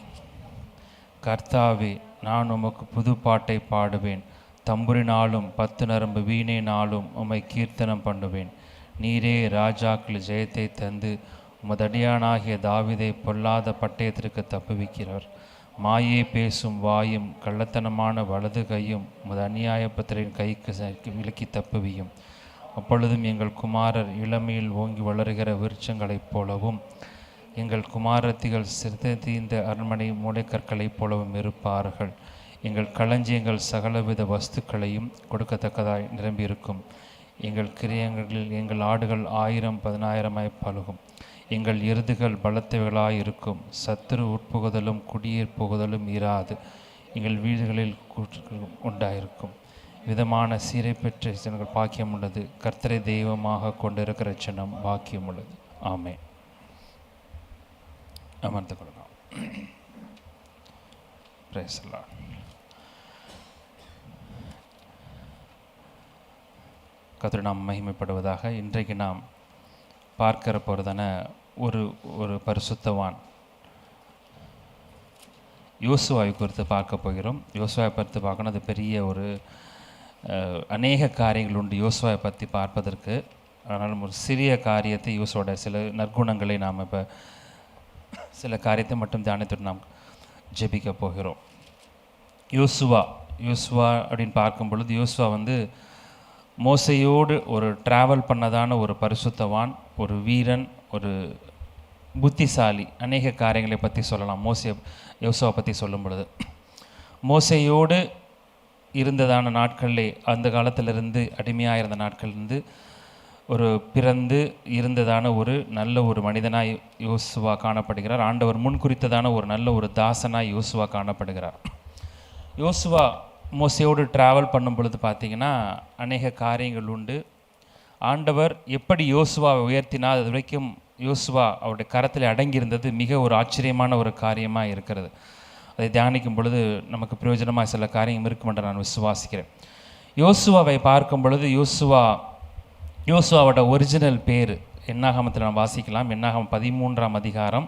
கர்த்தாவே, நான் உமக்கு புது பாட்டை பாடுவேன். தம்புரினாலும் 10 நரம்பு வீணையினாலும் உம்மை கீர்த்தனம் பண்ணுவேன். நீரே ராஜாக்கள் ஜெயத்தை தந்து உமதடியானாகிய தாவீதை பொல்லாத பட்டயத்திற்கு தப்புவிக்கிறார். மாயை பேசும் வாயும் கள்ளத்தனமான வலது கையும் உமது அநியாய பத்திரின் கைக்கு விலக்கி தப்புவியும். அப்பொழுதும் எங்கள் குமாரர் இளமையில் ஓங்கி வளருகிற விருட்சங்களைப் போலவும் எங்கள் குமாரத்திகள் சிறுதீந்த அரண்மனை மூளைக்கற்களைப் போலவும் இருப்பார்கள். எங்கள் களஞ்சியங்கள் சகலவித வஸ்துக்களையும் கொடுக்கத்தக்கதாய் நிரம்பியிருக்கும். எங்கள் கிரியங்களில் எங்கள் ஆடுகள் 1000-10,000 பலுகும். எங்கள் எருதுகள் பலத்தவைகளாயிருக்கும். சத்துரு உட்புகுதலும் குடியேற் புகுதலும் இராது. எங்கள் வீடுகளில் உண்டாயிருக்கும். விதமான சீரை பெற்ற ஜனங்கள் பாக்கியம் உள்ளது. கர்த்தரை தெய்வமாக கொண்டிருக்கிற ஜனம் பாக்கியம் உள்ளது. ஆமென். அமர்ந்து கொள்ளலாம். Praise the Lord. கர்த்தர் நாம் மகிமைப்படுவதாக. இன்றைக்கு நாம் பார்க்கிற போகிறதான ஒரு பரிசுத்தவான் யோசுவாவை குறித்து பார்க்க போகிறோம். யோசுவாவை பற்றி பார்க்கணும். அது பெரிய ஒரு அநேக காரியங்கள் உண்டு யோசுவாவை பற்றி பார்ப்பதற்கு. அதனால் ஒரு சிறிய காரியத்தை யோசுவோட சில நற்குணங்களை நாம் இப்போ சில காரியத்தை மட்டும் தியானித்துட்டு நாம் ஜெபிக்க போகிறோம். யோசுவா அப்படின்னு பார்க்கும் பொழுது யோசுவா வந்து மோசையோடு ஒரு ட்ராவல் பண்ணதான ஒரு பரிசுத்தவான், ஒரு வீரன், ஒரு புத்திசாலி. அநேக காரியங்களை பற்றி சொல்லலாம். யோசுவா பற்றி சொல்லும் பொழுது மோசையோடு இருந்ததான நாட்களிலே, அந்த காலத்திலிருந்து அடிமையாக இருந்த நாட்களிலிருந்து ஒரு பிறந்து இருந்ததான ஒரு நல்ல ஒரு மனிதனாய் யோசுவா காணப்படுகிறார். ஆண்டவர் முன்குறித்ததான ஒரு நல்ல ஒரு தாசனாய் யோசுவா காணப்படுகிறார். யோசுவா மோசையோடு ட்ராவல் பண்ணும் பொழுது பார்த்திங்கன்னா அநேக காரியங்கள் உண்டு. ஆண்டவர் எப்படி யோசுவாவை உயர்த்தினால் அது வரைக்கும் யோசுவா அவருடைய கரத்தில் அடங்கியிருந்தது மிக ஒரு ஆச்சரியமான ஒரு காரியமாக இருக்கிறது. அதை தியானிக்கும் பொழுது நமக்கு பிரயோஜனமாக சில காரியம் இருக்கும் என்று நான் விசுவாசிக்கிறேன். யோசுவாவை பார்க்கும் பொழுது யோசுவாவோட ஒரிஜினல் பேர் என்னாகமத்தில் நாம் வாசிக்கலாம். என்னாகமம் 13ஆம் அதிகாரம்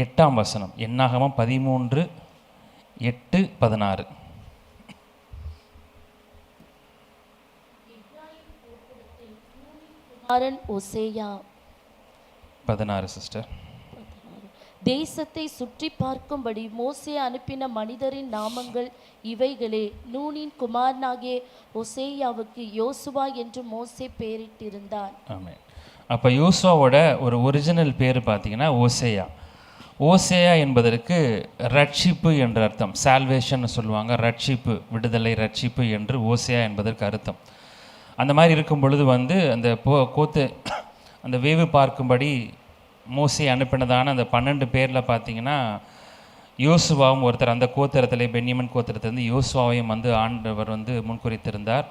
8ஆம் வசனம். என்னாகமம் 13:8-16. ஓசேயா 16 சிஸ்டர். தேசத்தை சுற்றி பார்க்கும்படி மோசே அனுப்பின மனிதரின் நாமங்கள் இவைகளே. நூனின் குமாரனாகிய ஓசேயாவுக்கு யோசுவா என்று மோசே பெயரிட்டிருந்தார். ஆமென். அப்போ யோசுவாவோட ஒரு ஒரிஜினல் பேர் பார்த்தீங்கன்னா ஓசேயா. ஓசேயா என்பதற்கு ரட்சிப்பு என்ற அர்த்தம். சால்வேஷன் சொல்லுவாங்க. ரட்சிப்பு, விடுதலை, ரட்சிப்பு என்று ஓசேயா என்பதற்கு அர்த்தம். அந்த மாதிரி இருக்கும் பொழுது வந்து அந்த வேவு பார்க்கும்படி மோசே அனுப்பினதான அந்த 12 பேரில் பார்த்தீங்கன்னா யோசுவாவும் ஒருத்தர். அந்த கோத்திரத்திலே பென்யமின் கோத்திரத்திலிருந்து யோசுவாவையும் வந்து ஆண்டவர் வந்து முன்குறித்திருந்தார்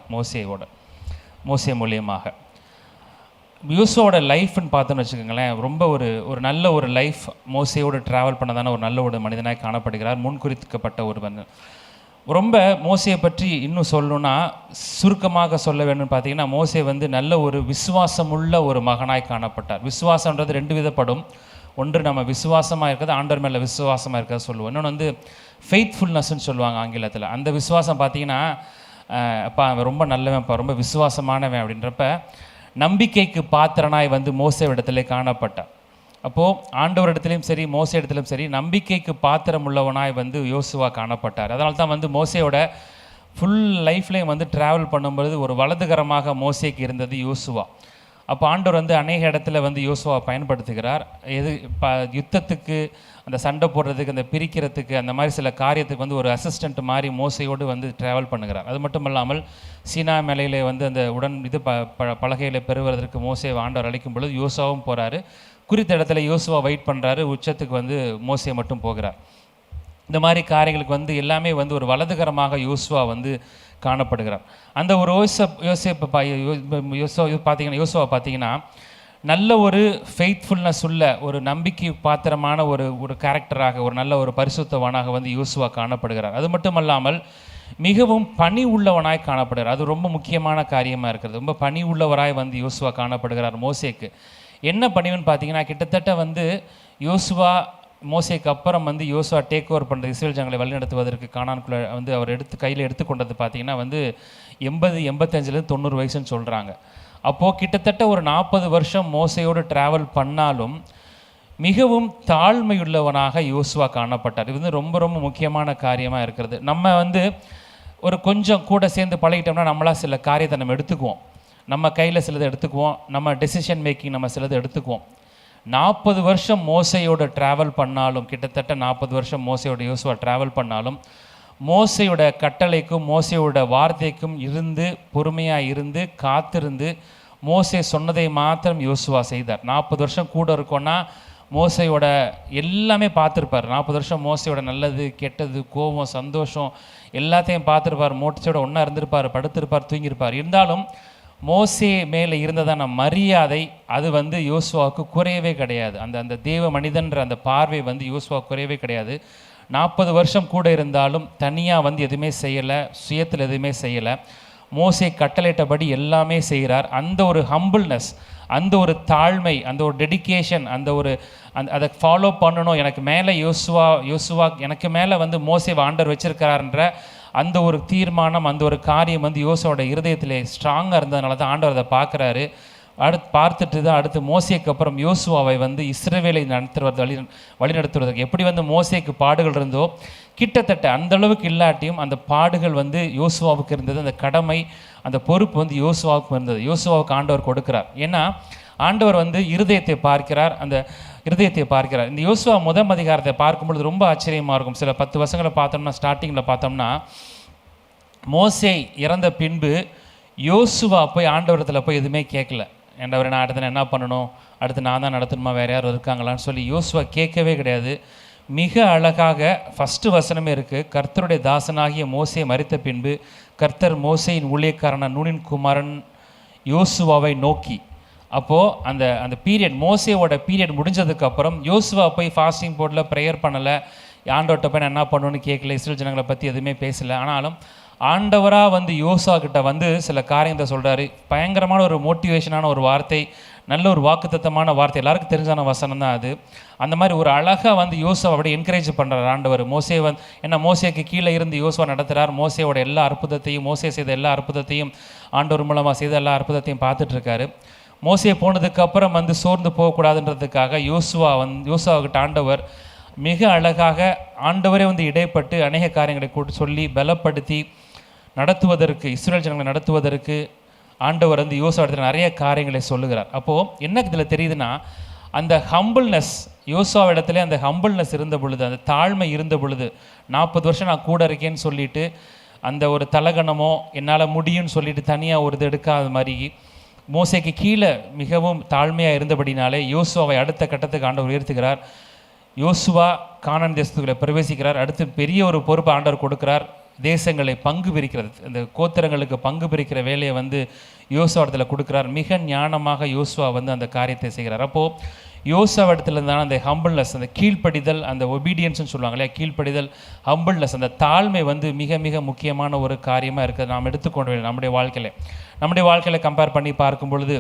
மோசே மூலியமாக. யோசுவாவோட லைஃப்னு பார்த்தோன்னு வச்சுக்கோங்களேன், ரொம்ப ஒரு நல்ல ஒரு லைஃப். மோசையோடு ட்ராவல் பண்ணதான ஒரு நல்ல ஒரு மனிதனாய் காணப்படுகிறார். முன்குறிக்கப்பட்ட ஒரு ரொம்ப மோசையை பற்றி இன்னும் சொல்லணும்னா சுருக்கமாக சொல்ல வேணும்னு பார்த்தீங்கன்னா, மோசே வந்து நல்ல ஒரு விசுவாசமுள்ள ஒரு மகனாய் காணப்பட்டார். விசுவாசன்றது 2 விதப்படும். ஒன்று நம்ம விசுவாசமாக இருக்கிறது, ஆண்டவர் மேலே விசுவாசமாக இருக்கிறது சொல்லுவோம். இன்னொன்று வந்து ஃபெய்த்ஃபுல்னஸ்ன்னு சொல்லுவாங்க ஆங்கிலத்தில். அந்த விசுவாசம் பார்த்தீங்கன்னா, அப்பா அவன் ரொம்ப நல்லவன்ப்பா, ரொம்ப விசுவாசமானவன் அப்படின்றப்ப நம்பிக்கைக்கு பாத்திரனாய் வந்து மோசே இடத்துல காணப்பட்டார். அப்போது ஆண்டவரிடத்துலையும் சரி மோசே இடத்துலையும் சரி நம்பிக்கைக்கு பாத்திரம் உள்ளவனாய் வந்து யோசுவா காணப்பட்டார். அதனால தான் வந்து மோசையோட ஃபுல் லைஃப்லேயும் வந்து ட்ராவல் பண்ணும்பொழுது ஒரு வலதுகரமாக மோசேக்கு இருந்தது யோசுவா. அப்போ ஆண்டவர் வந்து அநேக இடத்துல வந்து யோசுவா பயன்படுத்துகிறார். யுத்தத்துக்கு, அந்த சண்டை போடுறதுக்கு, அந்த பிரிக்கிறதுக்கு, அந்த மாதிரி சில காரியத்துக்கு வந்து ஒரு அசிஸ்டண்ட் மாதிரி மோசையோடு வந்து ட்ராவல் பண்ணுகிறார். அது மட்டும் இல்லாமல் சீனா மலையிலே வந்து அந்த பலகையில் பெறுவதற்கு மோசே ஆண்டவர் அழைக்கும் பொழுது யோசுவாவும் போகிறாரு. குறித்த இடத்துல யோசுவா வெயிட் பண்ணுறாரு. உச்சத்துக்கு வந்து மோசே மட்டும் போகிறார். இந்த மாதிரி காரியங்களுக்கு வந்து எல்லாமே வந்து ஒரு வலதுகரமாக யோசுவா வந்து காணப்படுகிறார். அந்த ஒரு யோசுவா பார்த்தீங்கன்னா நல்ல ஒரு ஃபெய்த்ஃபுல்னஸ் உள்ள ஒரு நம்பிக்கை பாத்திரமான ஒரு கேரக்டராக, ஒரு நல்ல ஒரு பரிசுத்தவானாக வந்து யோசுவா காணப்படுகிறார். அது மட்டும் அல்லாமல் மிகவும் பணி உள்ளவனாய் காணப்படுகிறார். அது ரொம்ப முக்கியமான காரியமாக இருக்கிறது. ரொம்ப பணி உள்ளவராய் வந்து யோசுவா காணப்படுகிறார். மோசேக்கு என்ன பணிவுன்னு பார்த்தீங்கன்னா, கிட்டத்தட்ட வந்து யோசுவா மோசேக்கு அப்புறம் வந்து யோசுவா டேக் ஓவர் பண்ணுற இஸ்ரேல் ஜனங்களை வழிநடத்துவதற்கு கானானுக்குள்ளே வந்து அவர் கையில் எடுத்துக்கொண்டது பார்த்திங்கன்னா வந்து 85 90 வயசுன்னு சொல்கிறாங்க. அப்போது கிட்டத்தட்ட ஒரு 40 வருஷம் மோசையோடு ட்ராவல் பண்ணாலும் மிகவும் தாழ்மையுள்ளவனாக யோசுவா காணப்பட்டார். இது வந்து ரொம்ப ரொம்ப முக்கியமான காரியமாக இருக்கிறது. நம்ம வந்து ஒரு கொஞ்சம் கூட சேர்ந்து பழகிட்டோம்னா நம்மளாக சில காரியத்தை நம்ம எடுத்துக்குவோம், நம்ம கையில் சிலதை எடுத்துக்குவோம், நம்ம டெசிஷன் மேக்கிங் நம்ம சிலதை எடுத்துக்குவோம். 40 வருஷம் மோசையோட ட்ராவல் பண்ணாலும், கிட்டத்தட்ட 40 வருஷம் மோசையோட யோசுவா ட்ராவல் பண்ணாலும், மோசையோட கட்டளைக்கும் மோசையோட வார்த்தைக்கும் இருந்து பொறுமையாக இருந்து காத்திருந்து மோசே சொன்னதை மாத்திரம் யோசுவா செய்தார். 40 வருஷம் கூட இருக்கோன்னா மோசையோட எல்லாமே பார்த்துருப்பார். 40 வருஷம் மோசையோட நல்லது கெட்டது கோபம் சந்தோஷம் எல்லாத்தையும் பார்த்துருப்பார். மோசையோட ஒன்றா இருந்திருப்பார், படுத்திருப்பார், தூங்கியிருப்பார். இருந்தாலும் மோசே மேலே இருந்ததான மரியாதை அது வந்து யோசுவாவுக்கு குறையவே கிடையாது. அந்த தேவ மனிதன்ற அந்த பார்வை வந்து யோசுவா குறையவே கிடையாது. 40 வருஷம் கூட இருந்தாலும் தனியாக வந்து எதுவுமே செய்யலை, சுயத்தில் எதுவுமே செய்யலை. மோசே கட்டளையிட்டபடி எல்லாமே செய்கிறார். அந்த ஒரு ஹம்பிள்னஸ், அந்த ஒரு தாழ்மை, அந்த ஒரு டெடிக்கேஷன், அதை ஃபாலோ பண்ணணும். எனக்கு மேலே யோசுவா எனக்கு மேலே வந்து மோசேவை ஆண்டவர் வச்சிருக்கிறார்ன்ற அந்த ஒரு தீர்மானம், அந்த ஒரு காரியம் வந்து யோசுவோட இருதயத்திலே ஸ்ட்ராங்காக இருந்ததுனால தான் ஆண்டவர் அதை பார்க்குறாரு. பார்த்துட்டு தான் அடுத்து மோசேக்கு அப்புறம் யோசுவாவை வந்து இஸ்ரவேலை வழிநடத்துவதற்கு எப்படி வந்து மோசேக்கு பாடுகள் இருந்தோ கிட்டத்தட்ட அந்த அளவுக்கு இல்லாட்டியும் அந்த பாடுகள் வந்து யோசுவாவுக்கு இருந்தது. அந்த கடமை, அந்த பொறுப்பு வந்து யோசுவாவுக்கு இருந்தது. யோசுவாவுக்கு ஆண்டவர் கொடுக்கிறார். ஏன்னா ஆண்டவர் வந்து இருதயத்தை பார்க்கிறார். இந்த யோசுவா முதல் அதிகாரத்தை பார்க்கும்பொழுது ரொம்ப ஆச்சரியமாக இருக்கும். சில 10 வருஷங்களை பார்த்தோம்னா, ஸ்டார்டிங்கில் பார்த்தோம்னா மோசே இறந்த பின்பு யோசுவா போய் ஆண்டவரத்தில் போய் எதுவுமே கேட்கல. ஆண்டவர் நான் அடுத்து என்ன பண்ணணும், அடுத்து நான் தான் நடத்தணுமா, வேறு யாரும் இருக்காங்களான்னு சொல்லி யோசுவா கேட்கவே கிடையாது. மிக அழகாக ஃபஸ்ட்டு வசனமே இருக்குது. கர்த்தருடைய தாசனாகிய மோசே மரித்த பின்பு கர்த்தர் மோசேயின் ஊழியக்காரன நூனின் குமாரன் யோசுவாவை நோக்கி. அப்போது அந்த பீரியட், மோசேவோட பீரியட் முடிஞ்சதுக்கப்புறம் யோசுவா போய் ஃபாஸ்டிங் போடல, ப்ரேயர் பண்ணலை, ஆண்டவர்கிட்ட போய் நான் என்ன பண்ணணும்னு கேட்கல, இஸ்ரேல் ஜனங்களை பற்றி எதுவுமே பேசலை. ஆனாலும் ஆண்டவராக வந்து யோசுவா கிட்ட வந்து சில காரியத்தை சொல்கிறாரு. பயங்கரமான ஒரு மோட்டிவேஷனான ஒரு வார்த்தை, நல்ல ஒரு வாக்குத்தத்தமான வார்த்தை, எல்லாருக்கும் தெரிஞ்சான வசனம் தான் அது. அந்த மாதிரி ஒரு அழகாக வந்து யோசுவா அப்படியே என்கரேஜ் பண்ணுறார் ஆண்டவர். மோசே வந்து என்ன மோசேக்கு கீழே இருந்து யோசுவா நடத்துகிறார். மோசேவோட எல்லா அற்புதத்தையும், மோசே செய்த எல்லா அற்புதத்தையும், ஆண்டவர் மூலமாக செய்த எல்லா அற்புதத்தையும் பார்த்துட்ருக்காரு. மோசே போனதுக்கப்புறம் வந்து சோர்ந்து போகக்கூடாதுன்றதுக்காக யோசுவாவுக்கிட்ட ஆண்டவர் மிக அழகாக ஆண்டவரே வந்து இடைப்பட்டு அநேக காரியங்களை கூட்டு சொல்லி பலப்படுத்தி நடத்துவதற்கு, இஸ்ரேல் ஜனங்களை நடத்துவதற்கு ஆண்டவர் வந்து யோசுவா இடத்துல நிறைய காரியங்களை சொல்லுகிறார். அப்போது என்ன இதில் தெரியுதுன்னா, அந்த ஹம்பிள்னஸ், யோசுவா இடத்துல அந்த ஹம்பிள்னஸ் இருந்த பொழுது, அந்த தாழ்மை இருந்த பொழுது, 40 வருஷம் நான் கூட இருக்கேன்னு சொல்லிட்டு அந்த ஒரு தலகணமோ என்னால் முடியும்னு சொல்லிட்டு தனியாக ஒரு இது எடுக்காத மாதிரி மோசேக்கு கீழே மிகவும் தாழ்மையாக இருந்தபடினாலே யோசுவாவை அடுத்த கட்டத்துக்கு ஆண்டவர் உயர்த்துகிறார். யோசுவா கானான் தேசத்துக்குள்ளே பிரவேசிக்கிறார். அடுத்து பெரிய ஒரு பொறுப்பு ஆண்டவர் கொடுக்கிறார். தேசங்களை பங்கு பிரிக்கிறது, இந்த கோத்திரங்களுக்கு பங்கு பிரிக்கிற வேலையை வந்து யோசுவா இடத்துல கொடுக்குறார். மிக ஞானமாக யோசுவா வந்து அந்த காரியத்தை செய்கிறார். அப்போது யோசுவா இடத்துல இருந்தாலும் அந்த ஹம்பிள்னஸ், அந்த கீழ்ப்படிதல், அந்த ஒபீடியன்ஸ்னு சொல்லுவாங்க இல்லையா, கீழ்ப்படிதல், ஹம்பிள்னஸ், அந்த தாழ்மை வந்து மிக மிக முக்கியமான ஒரு காரியமாக இருக்குது. நாம் எடுத்துக்கொண்டு வேண்டும் நம்முடைய வாழ்க்கையில் கம்பேர் பண்ணி பார்க்கும் பொழுது,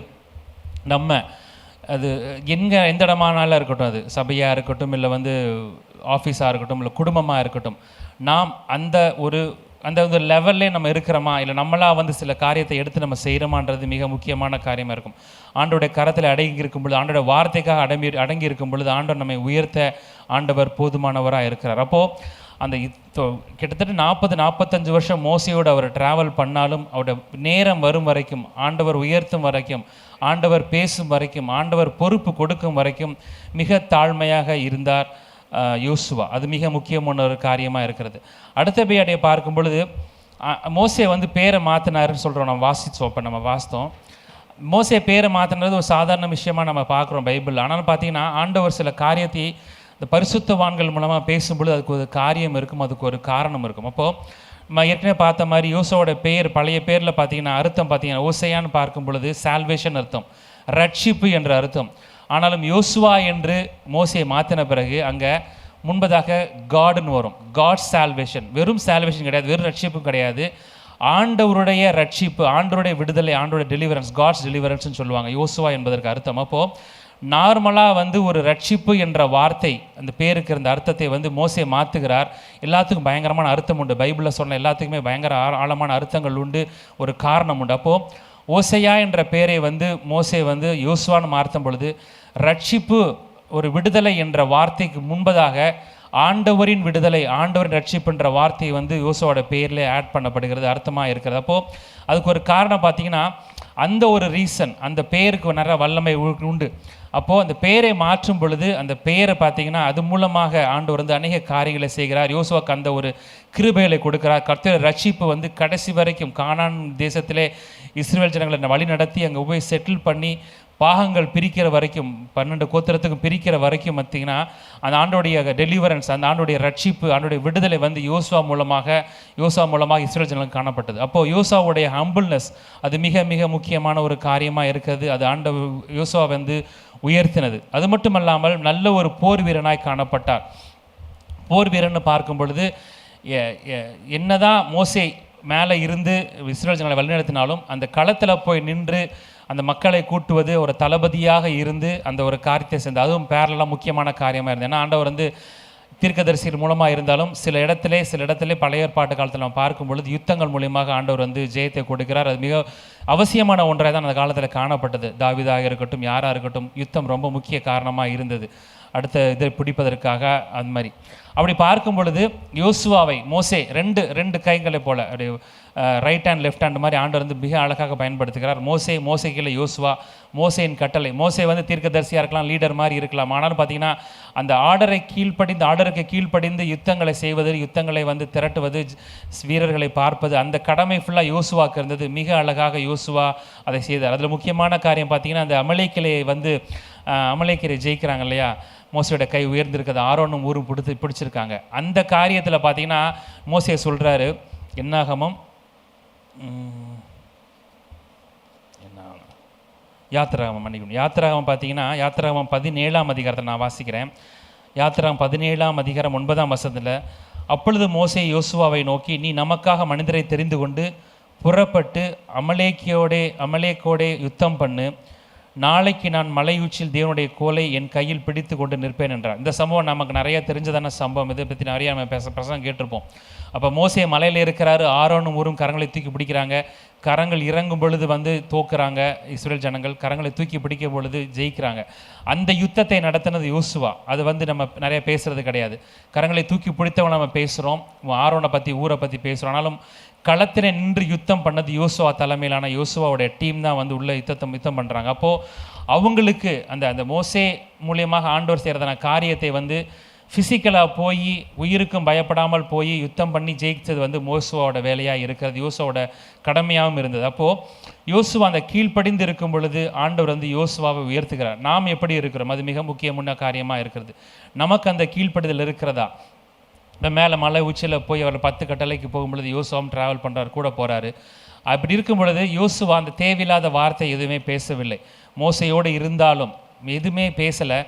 நம்ம அது எந்த இடமானாலும் இருக்கட்டும், அது சபையாக இருக்கட்டும், இல்லை வந்து ஆஃபீஸாக இருக்கட்டும், இல்லை குடும்பமாக இருக்கட்டும், நாம் அந்த ஒரு லெவல்லே நம்ம இருக்கிறோமா, இல்லை நம்மளாக வந்து சில காரியத்தை எடுத்து நம்ம செய்கிறோமான்றது மிக முக்கியமான காரியமாக இருக்கும். ஆண்டோடைய கரத்தில் அடங்கி இருக்கும் பொழுது, ஆண்டோட வார்த்தைக்காக அடங்கி இருக்கும் பொழுது ஆண்டவர் நம்மை உயர்த்த ஆண்டவர் போதுமானவராக இருக்கிறார். அப்போது அந்த கிட்டத்தட்ட 40-45 வருஷம் மோசையோடு அவர் ட்ராவல் பண்ணாலும், அவருடைய நேரம் வரும் வரைக்கும், ஆண்டவர் உயர்த்தும் வரைக்கும், ஆண்டவர் பேசும் வரைக்கும், ஆண்டவர் பொறுப்பு கொடுக்கும் வரைக்கும் மிக தாழ்மையாக இருந்தார் யோசுவா. அது மிக முக்கியமான ஒரு காரியமாக இருக்கிறது. அடுத்தபடியாக பார்க்கும் பொழுது மோசே வந்து பேரை மாற்றினாருன்னு சொல்கிறோம். நம்ம வாசித்தோம். மோசே பேரை மாற்றினது ஒரு சாதாரண விஷயமாக நம்ம பார்க்குறோம் பைபிள். ஆனாலும் பார்த்தீங்கன்னா ஆண்டவர் சில காரியத்தை இந்த பரிசுத்தவான்கள் மூலமாக பேசும்பொழுது அதுக்கு ஒரு காரியம் இருக்கும், அதுக்கு ஒரு காரணம் இருக்கும். அப்போது நம்ம ஏற்கனவே பார்த்த மாதிரி யோசுவோட பெயர், பழைய பேரில் பார்த்தீங்கன்னா அர்த்தம் பார்த்தீங்கன்னா ஓசையான்னு பார்க்கும் பொழுது சால்வேஷன் அர்த்தம், ரட்சிப்பு என்ற அர்த்தம். ஆனாலும் யோசுவா என்று மோசையை மாற்றின பிறகு அங்கே முன்பதாக காடுன்னு வரும். காட்ஸ் சால்வேஷன், வெறும் சால்வேஷன் கிடையாது, வெறும் ரட்சிப்பு கிடையாது, ஆண்டவருடைய ரட்சிப்பு, ஆண்டவருடைய விடுதலை, ஆண்டவருடைய டெலிவரன்ஸ், காட்ஸ் டெலிவரன்ஸ்னு சொல்லுவாங்க யோசுவா என்பதற்கு அர்த்தம். அப்போது நார்மலாக வந்து ஒரு ரட்சிப்பு என்ற வார்த்தை, அந்த பேருக்கு இருந்த அர்த்தத்தை வந்து மோசே மாற்றுகிறார். எல்லாத்துக்கும் பயங்கரமான அர்த்தம் உண்டு. பைபிளில் சொன்ன எல்லாத்துக்குமே பயங்கர ஆழமான அர்த்தங்கள் உண்டு, ஒரு காரணம் உண்டு. அப்போது ஓசையா என்ற பெயரை வந்து மோசே வந்து யோசுவான்னு மாற்றும் பொழுது, ரட்சிப்பு ஒரு விடுதலை என்ற வார்த்தைக்கு முன்பதாக ஆண்டவரின் விடுதலை, ஆண்டவரின் ரட்சிப்பு என்ற வார்த்தை வந்து யோசுவாவோட பெயரில் ஆட் பண்ணப்படுகிறது, அர்த்தமாக இருக்கிறது. அப்போது அதுக்கு ஒரு காரணம் பார்த்தீங்கன்னா, அந்த ஒரு ரீசன், அந்த பெயருக்கு நிறைய வல்லமை உண்டு. அப்போது அந்த பெயரை மாற்றும் பொழுது அந்த பெயரை பார்த்தீங்கன்னா அது மூலமாக ஆண்டவர் வந்து அநேக காரியங்களை செய்கிறார். யோசுவாக்கு அந்த ஒரு கிருபைகளை கொடுக்கிறார். கர்த்தர் ரட்சிப்பு வந்து கடைசி வரைக்கும் கானான் தேசத்திலே இஸ்ரவேல் ஜனங்களை வழி நடத்தி அங்கே போய் செட்டில் பண்ணி பாகங்கள் பிரிக்கிற வரைக்கும், 12 கோத்திரத்துக்கும் பிரிக்கிற வரைக்கும் பார்த்தீங்கன்னா அந்த ஆண்டோடைய டெலிவரன்ஸ், அந்த ஆண்டோடைய ரட்சிப்பு, ஆண்டோடைய விடுதலை வந்து யோசுவா மூலமாக இஸ்ரவேல் ஜனங்களுக்கு காணப்பட்டது. அப்போது யோசுவாவுடைய ஹம்பிள்னஸ் அது மிக மிக முக்கியமான ஒரு காரியமாக இருக்கிறது. அது யோசுவா வந்து உயர்த்தினது. அது மட்டுமல்லாமல் நல்ல ஒரு போர் வீரனாய் காணப்பட்டார். போர் வீரன்னு பார்க்கும் பொழுது என்னதான் மோசே மேலே இருந்து இஸ்ரவேல் ஜனங்களை வழிநடத்தினாலும் அந்த களத்தில் போய் நின்று அந்த மக்களை கூட்டுவது, ஒரு தளபதியாக இருந்து அந்த ஒரு காரியத்தை சேர்ந்து, அதுவும் பேரலாம் முக்கியமான காரியமாக இருந்தது. ஏன்னா ஆண்டவர் வந்து தீர்க்கதரிசிகள் மூலமாக இருந்தாலும் சில இடத்துல பழைய ஏற்பாட்டு காலத்தில் நம்ம பார்க்கும் பொழுது யுத்தங்கள் மூலியமாக ஆண்டவர் வந்து ஜெயத்தை கொடுக்கிறார். அது மிக அவசியமான ஒன்றாக தான் அந்த காலத்தில் காணப்பட்டது. தாவீதாக இருக்கட்டும், யாராக இருக்கட்டும், யுத்தம் ரொம்ப முக்கிய காரணமாக இருந்தது அடுத்த இதை பிடிப்பதற்காக. அந்த மாதிரி அப்படி பார்க்கும் பொழுது யோசுவாவை மோசே ரெண்டு கைகளை போல அப்படி ரைட் ஹேண்ட் லெஃப்ட் ஹேண்ட் மாதிரி ஆண்டவர் வந்து மிக அழகாக பயன்படுத்துகிறார். மோசே கீழே யோசுவா, மோசேயின் கட்டளை. மோசே வந்து தீர்க்கதரிசியாக இருக்கலாம், லீடர் மாதிரி இருக்கலாம். ஆனாலும் பார்த்தீங்கன்னா அந்த ஆர்டருக்கு கீழ்ப்படிந்து யுத்தங்களை செய்வது, யுத்தங்களை வந்து திரட்டுவது, வீரர்களை பார்ப்பது, அந்த கடமை ஃபுல்லாக யோசுவாக்கு இருந்தது. மிக அழகாக யோசுவா அதை செய்தார். அதில் முக்கியமான காரியம் பார்த்தீங்கன்னா அந்த அமலேக்கிரை ஜெயிக்கிறாங்க இல்லையா, மோசையோட கை உயர்ந்திருக்கிறது, ஆரோனும் ஊரும் பிடிச்சிருக்காங்க. அந்த காரியத்தில் பார்த்தீங்கன்னா மோசே சொல்கிறாரு, யாத்திராகமம் பார்த்தீங்கன்னா யாத்திராகமம் 17ஆம் அதிகாரத்தை நான் வாசிக்கிறேன். யாத்திராகமம் 17ஆம் அதிகாரம் 9ஆம் வசனத்தில், அப்பொழுது மோசே யோசுவாவை நோக்கி, நீ நமக்காக மனிதரை தெரிந்து கொண்டு புறப்பட்டு அமலேக்கோடே யுத்தம் பண்ணு. நாளைக்கு நான் மலையுச்சில் தேவனுடைய கோலை என் கையில் பிடித்து கொண்டு நிற்பேன் என்றார். இந்த சம்பவம் நமக்கு நிறைய தெரிஞ்சதான சம்பவம். இதை பற்றி நிறைய நம்ம பிரசங்கம் கேட்டிருப்போம். அப்போ மோசே மலையில் இருக்கிறாரு, ஆரோனும் ஊரும் கரங்களை தூக்கி பிடிக்கிறாங்க. கரங்கள் இறங்கும் பொழுது வந்து தோக்குறாங்க இஸ்ரவேல் ஜனங்கள், கரங்களை தூக்கி பிடிக்கும் பொழுது ஜெயிக்கிறாங்க. அந்த யுத்தத்தை நடத்தினது யோசுவா. அது வந்து நம்ம நிறைய பேசுறது கிடையாது. கரங்களை தூக்கி பிடித்தவங்க நம்ம பேசுகிறோம், ஆரோனை பற்றி ஊரை பற்றி பேசுகிறோம். ஆனாலும் களத்தில் நின்று யுத்தம் பண்ணது யோசுவா தலைமையிலான யோசுவாவுடைய டீம் தான் வந்து உள்ள யுத்தம் பண்ணுறாங்க. அப்போது அவங்களுக்கு அந்த மோசே மூலியமாக ஆண்டவர் செய்கிறதான காரியத்தை வந்து ஃபிசிக்கலாக போய் உயிருக்கும் பயப்படாமல் போய் யுத்தம் பண்ணி ஜெயித்தது வந்து யோசுவாவோட வேலையாக இருக்கிறது, யோசுவாவோட கடமையாகவும் இருந்தது. அப்போது யோசுவா அந்த கீழ்ப்படிந்து இருக்கும் பொழுது ஆண்டவர் வந்து யோசுவாவை உயர்த்துகிறார். நாம் எப்படி இருக்கிறோம், அது மிக முக்கியமான காரியமாக இருக்கிறது. நமக்கு அந்த கீழ்ப்படிதல் இருக்கிறதா? இப்போ மேலே மலை உச்சியில் போய் அவர் 10 கட்டளைக்கு போகும்பொழுது யோசுவாவும் ட்ராவல் பண்ணுறாரு, கூட போகிறாரு. அப்படி இருக்கும் பொழுது யோசுவா அந்த தேவையில்லாத வார்த்தை எதுவுமே பேசவில்லை. மோசையோடு இருந்தாலும் எதுவுமே பேசலை.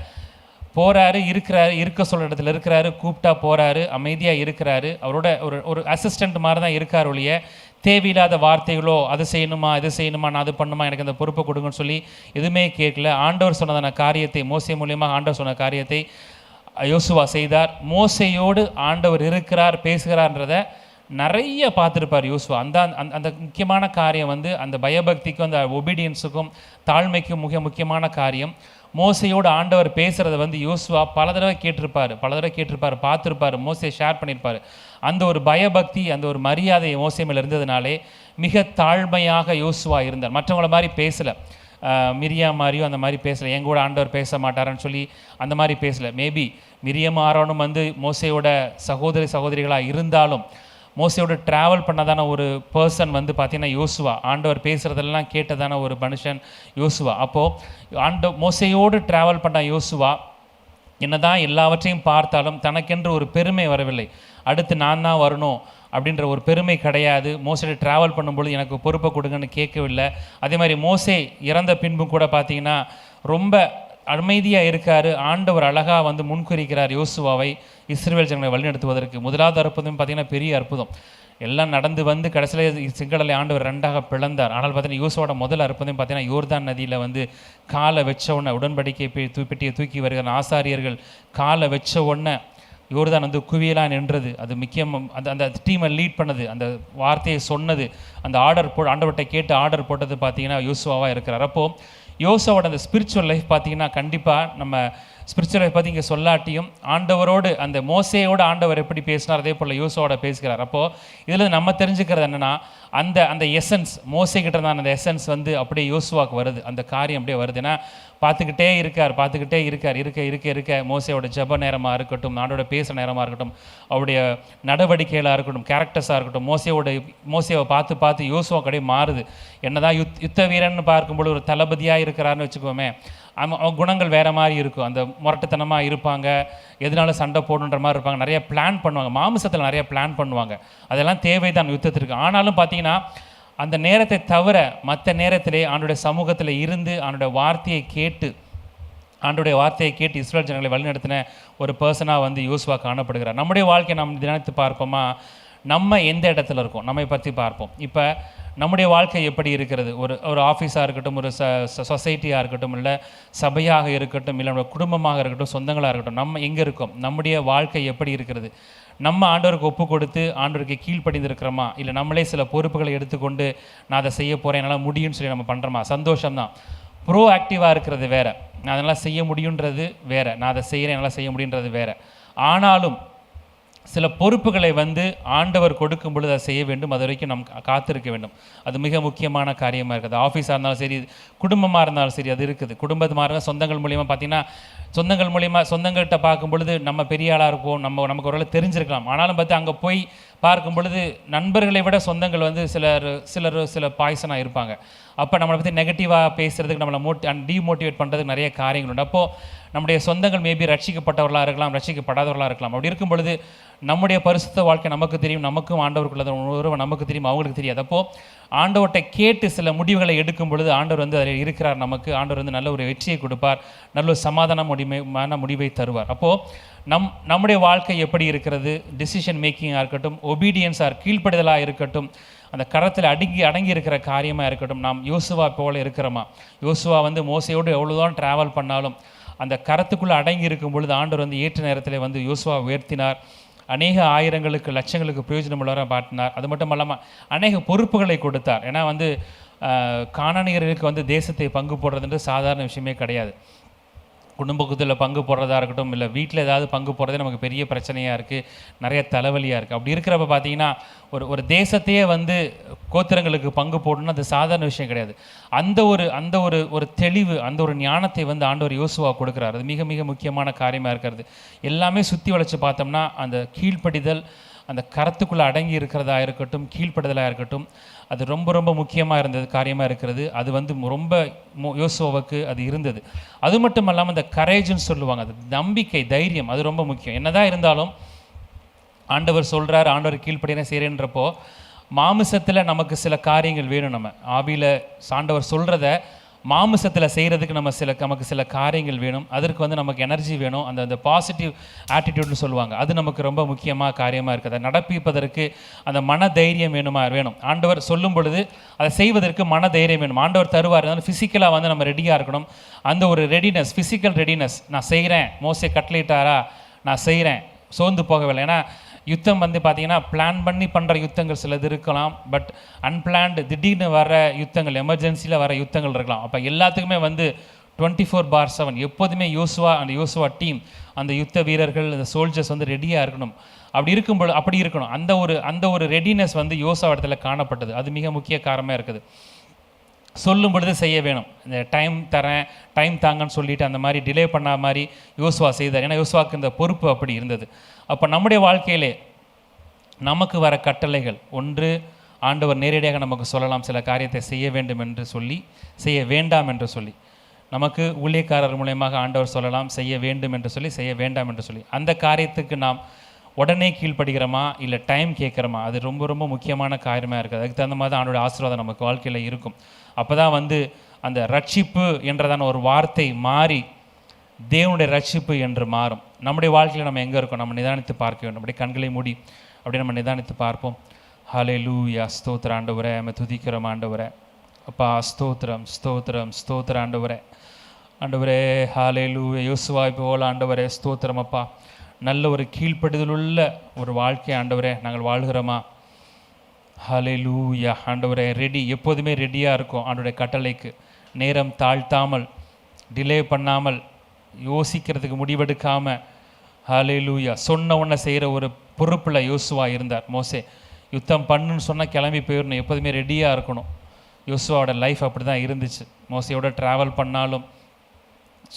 போகிறாரு, இருக்க சொல்கிற இடத்துல இருக்கிறாரு, கூப்பிட்டா போகிறாரு, அமைதியாக இருக்கிறாரு. அவரோட ஒரு அசிஸ்டண்ட் மாதிரி தான் இருக்கார் ஒழிய தேவையில்லாத வார்த்தைகளோ அது செய்யணுமா இது செய்யணுமா நான் அது பண்ணுமா எனக்கு அந்த பொறுப்பை கொடுங்கன்னு சொல்லி எதுவுமே கேட்கல. ஆண்டவர் சொன்னதான காரியத்தை, மோசே மூலியமாக ஆண்டவர் சொன்ன காரியத்தை யோசுவா செய்தார். மோசையோடு ஆண்டவர் இருக்கிறார், பேசுகிறார்ன்றதை நிறைய பார்த்துருப்பார் யோசுவா. அந்த முக்கியமான காரியம் வந்து அந்த பயபக்திக்கும் அந்த ஒபீடியன்ஸுக்கும் தாழ்மைக்கும் மிக முக்கியமான காரியம். மோசையோடு ஆண்டவர் பேசுகிறத வந்து யோசுவா பல தடவை கேட்டிருப்பார், பார்த்துருப்பார், மோசை ஷேர் பண்ணியிருப்பார். அந்த ஒரு பயபக்தி, அந்த ஒரு மரியாதை மோசை மேல் இருந்ததுனாலே மிக தாழ்மையாக யோசுவா இருந்தார். மற்றவங்கள மாதிரி பேசலை, மிரியா மாதிரியும் அந்த மாதிரி பேசலை, எங்கூட ஆண்டவர் பேச மாட்டாருன்னு சொல்லி அந்த மாதிரி பேசலை. மேபி மிரியம் ஆரோனும் வந்து மோசையோட சகோதரிகளாக இருந்தாலும் மோசையோட ட்ராவல் பண்ணதான ஒரு பர்சன் வந்து பார்த்திங்கன்னா யோசுவா. ஆண்டவர் பேசுகிறதெல்லாம் கேட்டதான ஒரு மனுஷன் யோசுவா. அப்போது மோசையோடு ட்ராவல் பண்ண யோசுவா என்னதான் எல்லாவற்றையும் பார்த்தாலும் தனக்கென்று ஒரு பெருமை வரவில்லை. அடுத்து நான் தான் வரணும் அப்படின்ற ஒரு பெருமை கிடையாது. மோசையோட ட்ராவல் பண்ணும்பொழுது எனக்கு பொறுப்பை கொடுங்கன்னு கேட்கவில்லை. அதே மாதிரி மோசே இறந்த பின்பும் கூட பார்த்திங்கன்னா ரொம்ப அமைதியாக இருக்கார். ஆண்டவர் அழகாக வந்து முன்குறிக்கிறார் யோசுவாவை இஸ்ரவேல் ஜனங்களை வழிநடத்துவதற்கு. முதலாவது அற்புதம் பார்த்திங்கன்னா பெரிய அற்புதம். எல்லாம் நடந்து வந்து கடைசியில் செங்கடலை ஆண்டவர் 2ஆக பிளந்தார். ஆனால் பார்த்தீங்கன்னா யோசுவோட முதல் அற்புதம் பார்த்தீங்கன்னா யோர்தான் நதியில் வந்து காலை வச்ச உடனே உடன்படிக்கை பெட்டியை தூக்கி வருகிற ஆசாரியர்கள் காலை வச்ச உடனே யோர்தான் வந்து குவியலாக நின்றது. அது முக்கியம். அந்த டீமை லீட் பண்ணது, அந்த வார்த்தையை சொன்னது, அந்த ஆண்டவர்கிட்ட கேட்டு ஆர்டர் போட்டது பார்த்தீங்கன்னா யோசுவாவாக இருக்கிறார். அப்போது யோசுவோட அந்த ஸ்பிரிச்சுவல் லைஃப் பார்த்தீங்கன்னா கண்டிப்பாக நம்ம ஸ்பிரிச்சுவல் லைஃப் பற்றி இங்கே சொல்லாட்டியும் ஆண்டவரோடு அந்த மோசேயோடு ஆண்டவர் எப்படி பேசினார் அதே போல் யோசுவோட பேசுகிறார். அப்போது இதில் நம்ம தெரிஞ்சுக்கிறது என்னென்னா அந்த எசன்ஸ் மோசேக்கிட்ட இருந்தால் அந்த எசன்ஸ் வந்து அப்படியே யோசுவாக்கு வருது, அந்த காரியம் அப்படியே வருது. ஏன்னா பார்த்துக்கிட்டே இருக்கார் இருக்க மோசையோட ஜப நேரமாக இருக்கட்டும், நாடோட பேசுகிற நேரமாக இருக்கட்டும், அவருடைய நடவடிக்கைகளாக இருக்கட்டும், கேரக்டர்ஸாக இருக்கட்டும், மோசையை பார்த்து யோசுவா அப்படியே மாறுது. என்னதான் யுத்த வீரன்னு பார்க்கும்போது ஒரு தளபதியாக இருக்கிறாருன்னு வச்சுக்கோமே, அவங்க குணங்கள் வேறு மாதிரி இருக்கும். அந்த முரட்டுத்தனமாக இருப்பாங்க, எதனால சண்டை போடணுன்ற மாதிரி இருப்பாங்க, நிறைய பிளான் பண்ணுவாங்க, மாமிசத்தில் நிறைய பிளான் பண்ணுவாங்க. அதெல்லாம் தேவைதான் யுத்தத்திற்கு. ஆனாலும் பார்த்தீங்கன்னா அந்த நேரத்தை தவிர மற்ற நேரத்திலே ஆண்டோடைய சமூகத்தில் இருந்து ஆண்டோடைய வார்த்தையை கேட்டு இஸ்ரேல் ஜனங்களை வழிநடத்தின ஒரு பர்சனாக வந்து யோசுவா காணப்படுகிறார். நம்முடைய வாழ்க்கையை நம்ம தினத்து பார்ப்போமா, நம்ம எந்த இடத்துல இருக்கோம் நம்மை பற்றி பார்ப்போம். இப்போ நம்முடைய வாழ்க்கை எப்படி இருக்கிறது, ஒரு ஆஃபீஸாக இருக்கட்டும், ஒரு சொசைட்டியாக இருக்கட்டும், இல்லை சபையாக இருக்கட்டும், இல்லை நம்ம குடும்பமாக இருக்கட்டும், சொந்தங்களாக இருக்கட்டும், நம்ம எங்கே இருக்கோம், நம்முடைய வாழ்க்கை எப்படி இருக்கிறது, நம்ம ஆண்டவருக்கு ஒப்பு கொடுத்து ஆண்டவருக்கு கீழ்ப்படிந்திருக்கிறோமா, இல்லை நம்மளே சில பொறுப்புகளை எடுத்துக்கொண்டு நான் அதை செய்ய போகிறேன் என்னால் முடியும்னு சொல்லி நம்ம பண்ணுறோமா. சந்தோஷம்தான். ப்ரோ ஆக்டிவாக இருக்கிறது வேறு, நான் அதனால் செய்ய முடியுன்றது வேறு, நான் அதை செய்கிறேன் என்னால் செய்ய முடியுன்றது வேறு. ஆனாலும் சில பொறுப்புகளை வந்து ஆண்டவர் கொடுக்கும் பொழுது அதை செய்ய வேண்டும், அது வரைக்கும் நம் காத்திருக்க வேண்டும். அது மிக முக்கியமான காரியமாக இருக்குது. ஆஃபீஸாக இருந்தாலும் சரி, குடும்பமாக இருந்தாலும் சரி, அது இருக்குது. குடும்பமாக இருந்தால் சொந்தங்கள் மூலியமாக பார்த்தீங்கன்னா சொந்தங்கள்கிட்ட பார்க்கும் பொழுது நம்ம பெரிய ஆளாக இருப்போம், நமக்கு ஒரு தெரிஞ்சிருக்கலாம். ஆனாலும் பார்த்து அங்கே போய் பார்க்கும் பொழுது நண்பர்களை விட சொந்தங்கள் வந்து சில பாய்சனாக இருப்பாங்க. அப்போ நம்மளை பற்றி நெகட்டிவாக பேசுகிறதுக்கு, நம்மளை டீமோட்டிவேட் பண்ணுறதுக்கு நிறைய காரியங்கள் உண்டு. அப்போது நம்முடைய சொந்தங்கள் மேபி ரட்சிக்கப்பட்டவர்களாக இருக்கலாம், ரட்சிக்கப்படாதவர்களாக இருக்கலாம். அப்படி இருக்கும் பொழுது நம்முடைய பரிசுத்த வாழ்க்கை நமக்கு தெரியும், நமக்கும் ஆண்டவருக்குள்ள உறவு நமக்கு தெரியும், அவங்களுக்கு தெரியாது. அப்போது ஆண்டவர்கிட்ட கேட்டு சில முடிவுகளை எடுக்கும் பொழுது ஆண்டவர் வந்து அதில் இருக்கிறார். ஆண்டவர் வந்து நல்ல ஒரு வெற்றியை கொடுப்பார், நல்ல ஒரு சமாதானமான முடிவை தருவார். அப்போது நம்முடைய வாழ்க்கை எப்படி இருக்கிறது, டிசிஷன் மேக்கிங்காக இருக்கட்டும், ஒபீடியன்ஸாக கீழ்ப்படுதலாக இருக்கட்டும், அந்த கரத்தில் அடங்கி இருக்கிற காரியமாக இருக்கட்டும், நாம் யோசுவா போல இருக்கிறோமா. யோசுவா வந்து மோசையோடு எவ்வளோதான் ட்ராவல் பண்ணாலும் அந்த கரத்துக்குள்ளே அடங்கி இருக்கும் பொழுது ஆண்டவர் வந்து ஏற்ற நேரத்தில் வந்து யோசுவா உயர்த்தினார். அநேக ஆயிரங்களுக்கு லட்சங்களுக்கு பிரயோஜனம் உள்ளவராக பாட்டினார். அது மட்டும் இல்லாமல் அநேக பொறுப்புகளை கொடுத்தார். ஏன்னா வந்து கானானியர்களுக்கு வந்து தேசத்தை பங்கு போடுறதுன்றது சாதாரண விஷயமே கிடையாது. குடும்பத்தில் பங்கு போடுறதா இருக்கட்டும், இல்லை வீட்டில் ஏதாவது பங்கு போடுறதே நமக்கு பெரிய பிரச்சனையாக இருக்குது, நிறைய தலைவலியாக இருக்குது. அப்படி இருக்கிறப்ப பார்த்தீங்கன்னா ஒரு தேசத்தையே வந்து கோத்திரங்களுக்கு பங்கு போடணும்னா அது சாதாரண விஷயம் கிடையாது. அந்த ஒரு தெளிவு, அந்த ஒரு ஞானத்தை வந்து ஆண்டவர் யோசுவா கொடுக்குறாரு. அது மிக மிக முக்கியமான காரியமாக இருக்கிறது. எல்லாமே சுற்றி வளைச்சு பார்த்தோம்னா அந்த கீழ்ப்படிதல், அந்த கரத்துக்குள்ளே அடங்கி இருக்கிறதா இருக்கட்டும், கீழ்ப்படுதலாக இருக்கட்டும், அது ரொம்ப ரொம்ப முக்கியமாக காரியமாக இருக்கிறது. அது வந்து ரொம்ப யோசுவாவுக்கு அது இருந்தது. அது மட்டும் இல்லாமல் அந்த கரேஜ்னு சொல்லுவாங்க, அது நம்பிக்கை, தைரியம், அது ரொம்ப முக்கியம். என்னதான் இருந்தாலும் ஆண்டவர் சொல்கிறார், ஆண்டவர் கீழ்ப்படியான செய்கிறேன்றப்போ மாமிசத்தில் நமக்கு சில காரியங்கள் வேணும். நம்ம ஆவியில் ஆண்டவர் சொல்கிறத மாமிசத்தில் செய்கிறதுக்கு நமக்கு சில காரியங்கள் வேணும். அதற்கு வந்து நமக்கு எனர்ஜி வேணும். அந்த பாசிட்டிவ் ஆட்டிடியூட்னு சொல்லுவாங்க, அது நமக்கு ரொம்ப முக்கியமாக காரியமாக இருக்குது. அதை நடப்பிப்பதற்கு அந்த மன தைரியம் வேணும். ஆண்டவர் சொல்லும் பொழுது அதை செய்வதற்கு மன தைரியம் வேணும். ஆண்டவர் தருவார். அதனால் ஃபிசிக்கலாக வந்து நம்ம ரெடியாக இருக்கணும். அந்த ஒரு ரெடினஸ், ஃபிசிக்கல் ரெடினஸ், நான் செய்கிறேன், மோசே கட்டளையிட்டாரா, நான் செய்கிறேன், சோர்ந்து போகவில்லை. ஏன்னா யுத்தம் வந்து பார்த்திங்கன்னா பிளான் பண்ணி பண்ணுற யுத்தங்கள் சிலது இருக்கலாம், பட் அன்பிளான்டு திடீர்னு வர யுத்தங்கள், எமர்ஜென்சியில் வர யுத்தங்கள் இருக்கலாம். அப்போ எல்லாத்துக்குமே வந்து 24/7 எப்போதுமே யோசுவா டீம், அந்த யுத்த வீரர்கள், அந்த சோல்ஜர்ஸ் வந்து ரெடியாக இருக்கணும். அப்படி இருக்கணும். அந்த ஒரு ரெடினஸ் வந்து யோசுவா இடத்துல காணப்பட்டது. அது மிக முக்கிய காரணமாக இருக்குது. சொல்லும் பொழுது செய்ய வேணும். இந்த டைம் தாங்கன்னு சொல்லிட்டு அந்த மாதிரி டிலே பண்ண மாதிரி யோசுவா செய்தார். ஏன்னா யோசுவாவுக்கு இந்த பொறுப்பு அப்படி இருந்தது. அப்போ நம்முடைய வாழ்க்கையிலே நமக்கு வர கட்டளைகள், ஒன்று ஆண்டவர் நேரடியாக நமக்கு சொல்லலாம், சில காரியத்தை செய்ய வேண்டும் என்று சொல்லி, செய்ய வேண்டாம் என்று சொல்லி. நமக்கு ஊழியக்காரர் மூலயமாக ஆண்டவர் சொல்லலாம், செய்ய வேண்டும் என்று சொல்லி, செய்ய வேண்டாம் என்று சொல்லி. அந்த காரியத்துக்கு நாம் உடனே கீழ்ப்படுகிறோமா, இல்லை டைம் கேட்குறோமா, அது ரொம்ப ரொம்ப முக்கியமான காரியமாக இருக்குது. அதுக்கு தகுந்த மாதிரி ஆண்டோட ஆசீர்வாதம் நமக்கு வாழ்க்கையில் இருக்கும். அப்போ தான் வந்து அந்த ரட்சிப்பு என்றதான ஒரு வார்த்தை மாறி தேவனுடைய ரட்சிப்பு என்று மாறும். நம்முடைய வாழ்க்கையில் நம்ம எங்கே இருக்கோம், நம்ம நிதானித்து பார்க்க வேண்டும். அப்படியே கண்களை மூடி அப்படியே நம்ம நிதானித்து பார்ப்போம். ஹல்லேலூயா. ஸ்தோத்திர ஆண்டவரே, நம்ம துதிக்கிறோம் ஆண்டவரே. அப்பா ஸ்தோத்திரம் ஸ்தோத்திரம் ஸ்தோத்திர ஆண்டவரே. ஆண்டவரே ஹல்லேலூயா. யோசுவாவை போல ஆண்டவரே ஸ்தோத்திரம் அப்பா. நல்ல ஒரு கீழ்ப்படிதலுள்ள ஒரு வாழ்க்கை ஆண்டவரே நாங்கள் வாழ்கிறோமா? ஹல்லேலூயா. ஆண்டவரே ரெடி, எப்போதுமே ரெடியாக இருக்கும் ஆண்டவருடைய கட்டளைக்கு. நேரம் தாழ்த்தாமல், டிலே பண்ணாமல், யோசிக்கிறதுக்கு முடிவெடுக்காமல், ஹல்லேலூயா, சொன்ன உடனே செய்கிற ஒரு பொறுப்பில் யோசுவா இருந்தார். மோசே யுத்தம் பண்ணுன்னு சொன்னால் கிளம்பி போயிடணும், எப்போதுமே ரெடியாக இருக்கணும். யோசுவாவோட லைஃப் அப்படி தான் இருந்துச்சு. மோசையோட ட்ராவல் பண்ணாலும்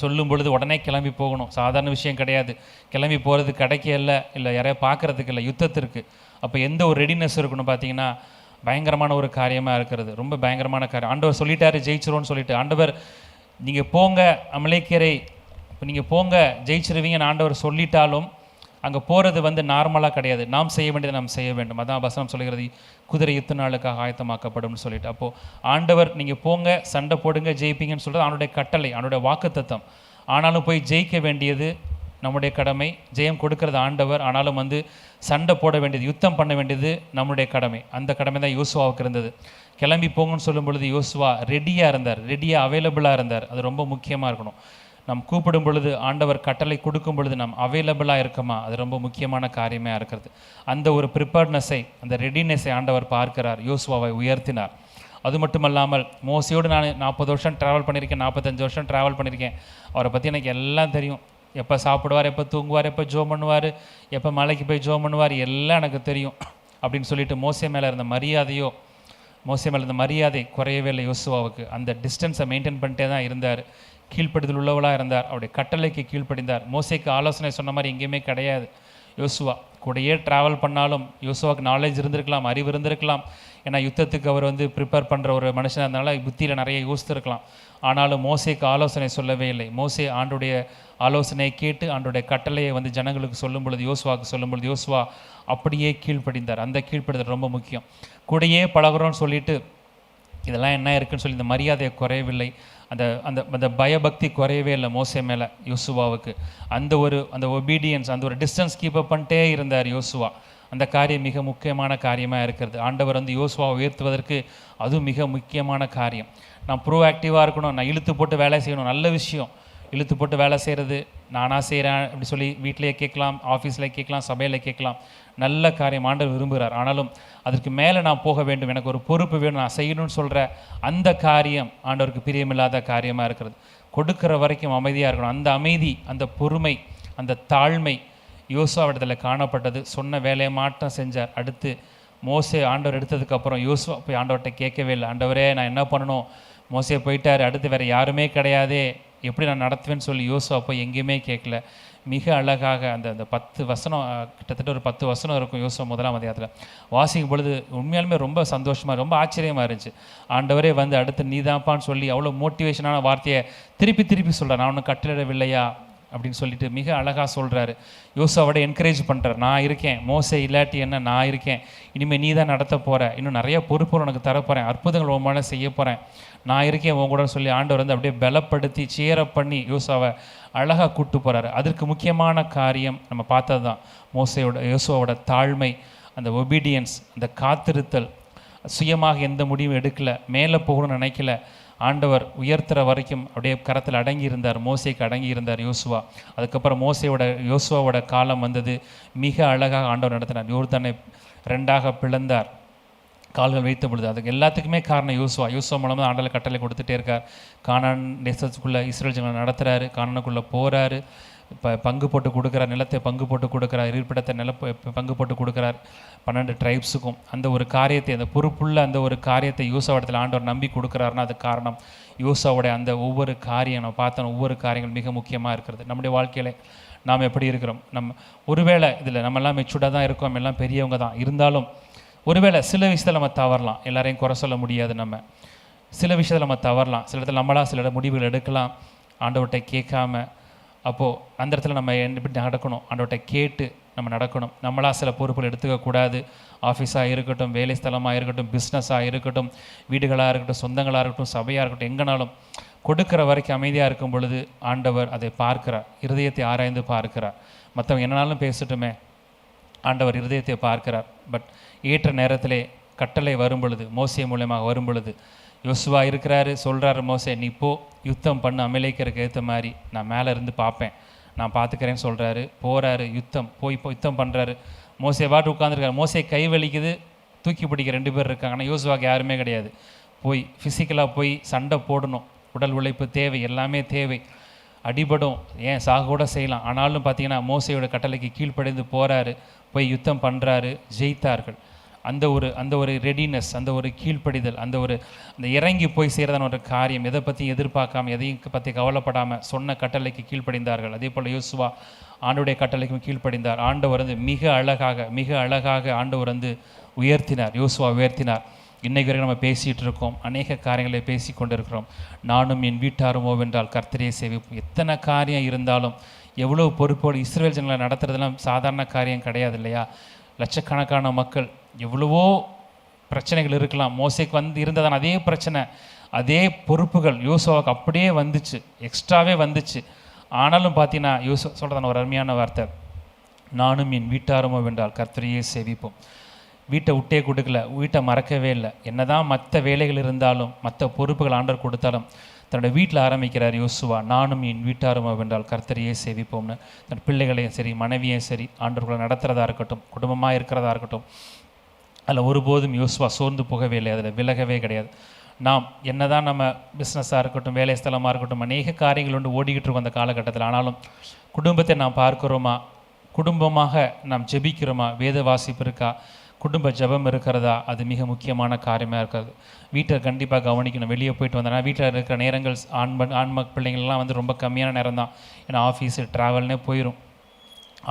சொல்லும் பொழுது உடனே கிளம்பி போகணும். சாதாரண விஷயம் கிடையாது. கிளம்பி போகிறது கடைக்கு இல்லை யாரையா பார்க்குறதுக்கு இல்லை, யுத்தத்திற்கு. அப்போ எந்த ஒரு ரெடினஸ் இருக்கணும் பார்த்தீங்கன்னா, பயங்கரமான ஒரு காரியமாக இருக்கிறது. ரொம்ப பயங்கரமான காரியம். ஆண்டவர் சொல்லிட்டாரு ஜெயிச்சிருவோன்னு சொல்லிட்டு, ஆண்டவர் நீங்கள் போங்க அமலேக்கியரை, இப்போ நீங்கள் போங்க ஜெயிச்சிருவீங்கன்னு ஆண்டவர் சொல்லிட்டாலும் அங்கே போகிறது நார்மலாக கிடையாது. நாம் செய்ய வேண்டியதை நாம் செய்ய வேண்டும். அதான் வசனம் சொல்லுகிறது, குதிரை யுத்த நாளுக்காக ஆயத்தமாக்கப்படும்னு சொல்லிட்டு. அப்போது ஆண்டவர் நீங்கள் போங்க சண்டை போடுங்க ஜெயிப்பீங்கன்னு சொல்கிறது அவனுடைய கட்டளை, அவனுடைய வாக்குத்தத்தம். ஆனாலும் போய் ஜெயிக்க வேண்டியது நம்முடைய கடமை. ஜெயம் கொடுக்கறது ஆண்டவர். ஆனாலும் சண்டை போட வேண்டியது, யுத்தம் பண்ண வேண்டியது நம்முடைய கடமை. அந்த கடமை தான் யோசுவாவுக்கு இருந்தது. கிளம்பி போங்கன்னு சொல்லும் பொழுது யோசுவா ரெடியாக இருந்தார், ரெடியாக அவைலபிளாக இருந்தார். அது ரொம்ப முக்கியமாக இருக்கணும். நாம் கூப்பிடும் பொழுது, ஆண்டவர் கட்டளை கொடுக்கும் பொழுது நாம் அவைலபிளாக இருக்கோமா? அது ரொம்ப முக்கியமான காரியமாக இருக்கிறது. அந்த ஒரு ப்ரிப்பேர்ட்னஸை, அந்த ரெடினஸை ஆண்டவர் பார்க்கிறார். யோசுவாவை உயர்த்தினார். அது மட்டுமல்லாமல் மோசையோடு நான் 40 வருஷம் ட்ராவல் பண்ணியிருக்கேன், 45 வருஷம் ட்ராவல் பண்ணியிருக்கேன். அவரை பற்றி எனக்கு எல்லாம் தெரியும். எப்போ சாப்பிடுவார், எப்போ தூங்குவார், எப்போ ஜோம் பண்ணுவார், எப்போ மலைக்கு போய் ஜோம் பண்ணுவார், எல்லாம் எனக்கு தெரியும் அப்படின்னு சொல்லிட்டு மோசே மேலே இருந்த மரியாதை குறையவே இல்லை யோசுவாவுக்கு. அந்த டிஸ்டன்ஸை மெயின்டைன் பண்ணிட்டே தான் இருந்தார். கீழ்ப்படிதல் உள்ளவளாக இருந்தார். அவருடைய கட்டளைக்கு கீழ்ப்படிந்தார். மோசேக்கு ஆலோசனை சொன்ன மாதிரி எங்கேயுமே கிடையாது. யோசுவா கூடயே ட்ராவல் பண்ணாலும் யோசுவாவுக்கு நாலேஜ் இருந்திருக்கலாம், அறிவு இருந்திருக்கலாம். ஏன்னா யுத்தத்துக்கு அவர் ப்ரிப்பேர் பண்ணுற ஒரு மனுஷனாக இருந்தனால புத்தியில் நிறைய யோசித்திருக்கலாம். ஆனாலும் மோசேக்கு ஆலோசனை சொல்லவே இல்லை. மோசே ஆண்டுடைய ஆலோசனையை கேட்டு ஆண்டுடைய கட்டளையை ஜனங்களுக்கு சொல்லும் பொழுது, யோசுவாவுக்கு சொல்லும் பொழுது யோசுவா அப்படியே கீழ்ப்படிந்தார். அந்த கீழ்ப்படிதல் ரொம்ப முக்கியம். கூடயே பழகுறோன்னு சொல்லிட்டு இதெல்லாம் என்ன இருக்குன்னு சொல்லி இந்த மரியாதையை குறையவில்லை. அந்த அந்த அந்த பயபக்தி குறையவே இல்லை மோசே மேலே யோசுவாவுக்கு. அந்த ஒபீடியன்ஸ், அந்த ஒரு டிஸ்டன்ஸ் கீப்பப் பண்ணிட்டே இருந்தார் யோசுவா. அந்த காரியம் மிக முக்கியமான காரியமாக இருக்கிறது. ஆண்டவர் யோசுவாவை உயர்த்துவதற்கு அதுவும் மிக முக்கியமான காரியம். நான் ப்ரோஆக்டிவாக இருக்கணும், நான் இழுத்து போட்டு வேலை செய்யணும். நல்ல விஷயம். இழுத்து போட்டு வேலை செய்கிறது, நானாக செய்கிறேன் அப்படி சொல்லி வீட்டிலேயே கேட்கலாம், ஆஃபீஸில் கேட்கலாம், சபையில் கேட்கலாம். நல்ல காரியம், ஆண்டவர் விரும்புகிறார். ஆனாலும் அதற்கு மேலே நான் போக வேண்டும், எனக்கு ஒரு பொறுப்பு வேணும், நான் செய்யணும்னு சொல்கிற அந்த காரியம் ஆண்டவருக்கு பிரியமில்லாத காரியமாக இருக்கிறது. கொடுக்குற வரைக்கும் அமைதியாக இருக்கணும். அந்த அமைதி, அந்த பொறுமை, அந்த தாழ்மை யோசுவாவிடத்தில் காணப்பட்டது. சொன்ன வேலையை மாற்றம் செஞ்சார். அடுத்து மோசே ஆண்டவர் எடுத்ததுக்கப்புறம் யோசுவா போய் ஆண்டவர்கிட்ட கேட்கவே இல்லை, ஆண்டவரே நான் என்ன பண்ணணும், மோசே போயிட்டார், அடுத்து வேறு யாருமே கிடையாதே, எப்படி நான் நடத்துவேன்னு சொல்லி யோசுவா போய் எங்கேயுமே கேட்கல. மிக அழகாக அந்த 10 வசனம், கிட்டத்தட்ட ஒரு 10 வசனம் இருக்கும் யோசுவா 1ஆம் அதிகாரத்தில் வாசிக்கும் பொழுது உண்மையாலுமே ரொம்ப சந்தோஷமாக, ரொம்ப ஆச்சரியமாக இருந்துச்சு. ஆண்டவரே அடுத்து நீதான்ப்பான்னு சொல்லி அவ்வளோ மோட்டிவேஷனான வார்த்தையை திருப்பி சொல்கிறார். நான் ஒன்றும் கட்டளிடவில்லையா அப்படின்னு சொல்லிட்டு மிக அழகாக சொல்கிறாரு. யோசுவாவோட என்கரேஜ் பண்ணுறார். நான் இருக்கேன், மோசே இல்லாட்டி என்ன, நான் இருக்கேன், இனிமேல் நீ தான் நடத்த போகிற, இன்னும் நிறைய பொறுப்புகள் உனக்கு தரப்போகிறேன், அற்புதங்கள் உன் மேலே செய்ய போகிறேன், நான் இருக்கேன் உன் கூட சொல்லி ஆண்டவர் அப்படியே பலப்படுத்தி சேரப் பண்ணி யோசுவாவை அழகாக கூப்பிட்டு போகிறாரு. அதற்கு முக்கியமான காரியம் நம்ம பார்த்தது தான் யோசுவாவோட தாழ்மை, அந்த ஒபீடியன்ஸ், அந்த காத்திருத்தல். சுயமாக எந்த முடிவும் எடுக்கலை, மேலே போகணும்னு நினைக்கல. ஆண்டவர் உயர்த்துற வரைக்கும் அப்படியே கரத்தில் அடங்கி இருந்தார். மோசேக்கு அடங்கி இருந்தார் யோசுவா. அதுக்கப்புறம் யோசுவாவோட காலம் மிக அழகாக ஆண்டவர் நடத்தினார். யோர்தானை 2ஆக பிளந்தார், கால்கள் வைத்த பொழுது. அதுக்கு எல்லாத்துக்குமே காரணம் யோசுவா மூலமாக ஆண்டவர் கட்டளை கொடுத்துட்டே இருக்கார். கானான் தேசத்துக்குள்ளே இஸ்ரேல் ஜனங்களை நடத்துகிறாரு, கானானுக்குள்ளே போகிறாரு, பங்கு போட்டு கொடுக்குறார், நிலத்தை பங்கு போட்டு கொடுக்குறார், இருப்பிடத்தை பங்கு போட்டு கொடுக்குறார் 12 ட்ரைப்ஸுக்கும். அந்த ஒரு காரியத்தை, அந்த பொறுப்புள்ள அந்த ஒரு காரியத்தை யோசுவாவிடத்தில் ஆண்டவர் நம்பி கொடுக்குறாருன்னா அது காரணம் யோசுவாவுடைய அந்த ஒவ்வொரு காரியம். நம்ம பார்த்தோம், ஒவ்வொரு காரியங்கள் மிக முக்கியமாக இருக்கிறது. நம்முடைய வாழ்க்கையில் நாம் எப்படி இருக்கிறோம்? ஒருவேளை இதில் நம்மெல்லாம் மெச்சூர்டாக தான் இருக்கோம், எல்லாம் பெரியவங்க தான் இருந்தாலும் ஒருவேளை சில விஷயத்தில் நம்ம தவறலாம். எல்லாரையும் குறை சொல்ல முடியாது. நம்ம சில விஷயத்தில் நம்ம தவறலாம். சில இடத்துல நம்மளாம் சில முடிவுகள் எடுக்கலாம் ஆண்டவர்கிட்ட கேட்காம. அப்போது அந்த இடத்துல நம்ம எப்படி நடக்கணும்? ஆண்டவர்கிட்ட கேட்டு நம்ம நடக்கணும். நம்மளாக சில பொறுப்புகள் எடுத்துக்கக்கூடாது. ஆஃபீஸாக இருக்கட்டும், வேலை ஸ்தலமாக இருக்கட்டும், பிஸ்னஸாக இருக்கட்டும், வீடுகளாக இருக்கட்டும், சொந்தங்களாக இருக்கட்டும், சபையாக இருக்கட்டும், எங்கேனாலும் கொடுக்குற வரைக்கும் அமைதியாக இருக்கும் பொழுது ஆண்டவர் அதை பார்க்கிறார், இருதயத்தை ஆராய்ந்து பார்க்கிறார். மற்றவங்க என்னன்னாலும் பேசட்டுமே, ஆண்டவர் இருதயத்தை பார்க்கிறார். பட் ஏற்ற நேரத்திலே கட்டளை வரும் பொழுது, மோசே மூலமாக வரும் பொழுது, யோசுவா இருக்கிறாரு, சொல்கிறாரு மோசே நீ போ, யுத்தம் பண்ணு, அமலேக்கருக்கு ஏற்ற மாதிரி நான் மேலே இருந்து பார்ப்பேன், நான் பார்த்துக்கிறேன்னு சொல்கிறாரு. போகிறாரு, போய் யுத்தம் பண்ணுறாரு. மோசே பாட்டு உட்காந்துருக்காரு. மோசே கை வலிக்குது, தூக்கி பிடிக்க 2 பேர் இருக்காங்க. ஆனால் யோசுவாக்கு யாருமே கிடையாது. போய் ஃபிசிக்கலாக போய் சண்டை போடணும், உடல் உழைப்பு தேவை, எல்லாமே தேவை, அடிபடும், ஏன் சாக கூட செய்யலாம். ஆனாலும் பார்த்தீங்கன்னா மோசையோட கட்டளைக்கு கீழ்ப்படைந்து போகிறாரு, போய் யுத்தம் பண்ணுறாரு, ஜெயித்தார்கள். அந்த ஒரு ரெடினஸ், அந்த ஒரு கீழ்ப்படிதல், அந்த இறங்கி போய் செய்கிறதான ஒரு காரியம், எதை பற்றியும் எதிர்பார்க்காம, எதையும் பற்றி கவலைப்படாமல் சொன்ன கட்டளைக்கு கீழ்ப்படிந்தார்கள். அதே போல் யோசுவா ஆண்டவருடைய கட்டளைக்கும் கீழ்ப்படிந்தார். ஆண்டவர் மிக அழகாக ஆண்டவர் உயர்த்தினார், யோசுவா உயர்த்தினார். இன்றைக்கு வரைக்கும் நம்ம பேசிகிட்டு இருக்கோம், அநேக காரியங்களை பேசி கொண்டிருக்கிறோம். நானும் என் வீட்டாருமோ வென்றால் கர்த்தரையே சேவிப்போம். எத்தனை காரியம் இருந்தாலும், எவ்வளோ பொறுப்போடு இஸ்ரவேல் ஜனங்களை நடத்துறதுலாம் சாதாரண காரியம் கிடையாது இல்லையா? லட்சக்கணக்கான மக்கள், எவ்வளவோ பிரச்சனைகள் இருக்கலாம். மோசேக்கு இருந்ததான அதே பிரச்சனை, அதே பொறுப்புகள் யோசுவாவுக்கு அப்படியே வந்துச்சு, எக்ஸ்ட்ராவே வந்துச்சு. ஆனாலும் பார்த்தீங்கன்னா யோசுவா சொல்கிறதான ஒரு அருமையான வார்த்தை, நானும் என் வீட்டாருமோ வென்றால் கர்த்தரையே சேவிப்போம். வீட்டை விட்டே கொடுக்கல, வீட்டை மறக்கவே இல்லை. என்னதான் மற்ற வேலைகள் இருந்தாலும், மற்ற பொறுப்புகள் ஆண்டவர் கொடுத்தாலும், தன்னோட வீட்டில் ஆரம்பிக்கிறார் யோசுவா, நானும் என் வீட்டாரும் வென்றால் கர்த்தரையே சேவிப்போம்னு. தன் பிள்ளைகளையும் சரி, மனைவியும் சரி, ஆண்டவர்களை நடத்துகிறதா இருக்கட்டும், குடும்பமாக இருக்கிறதா இருக்கட்டும், அதில் ஒருபோதும் யோசுவா சோர்ந்து போகவே இல்லை, அதில் விலகவே கிடையாது. நாம் என்னதான் நம்ம பிஸ்னஸாக இருக்கட்டும், வேலை ஸ்தலமாக இருக்கட்டும், அநேக காரியங்கள் ஓடிக்கிட்டு இருக்கோம் அந்த காலகட்டத்தில். ஆனாலும் குடும்பத்தை நாம் பார்க்குறோமா, குடும்பமாக நாம் ஜெபிக்கிறோமா, வேத வாசிப்பு இருக்கா, குடும்ப ஜபம் இருக்கிறதா, அது மிக முக்கியமான காரியமாக இருக்கிறது. வீட்டை கண்டிப்பாக கவனிக்கணும். வெளியே போயிட்டு வந்தோன்னா வீட்டில் இருக்கிற நேரங்கள் ஆண்ம பிள்ளைங்கள்லாம் ரொம்ப கம்மியான நேரம் தான், ஏன்னா ஆஃபீஸு ட்ராவல்னே போயிடும்.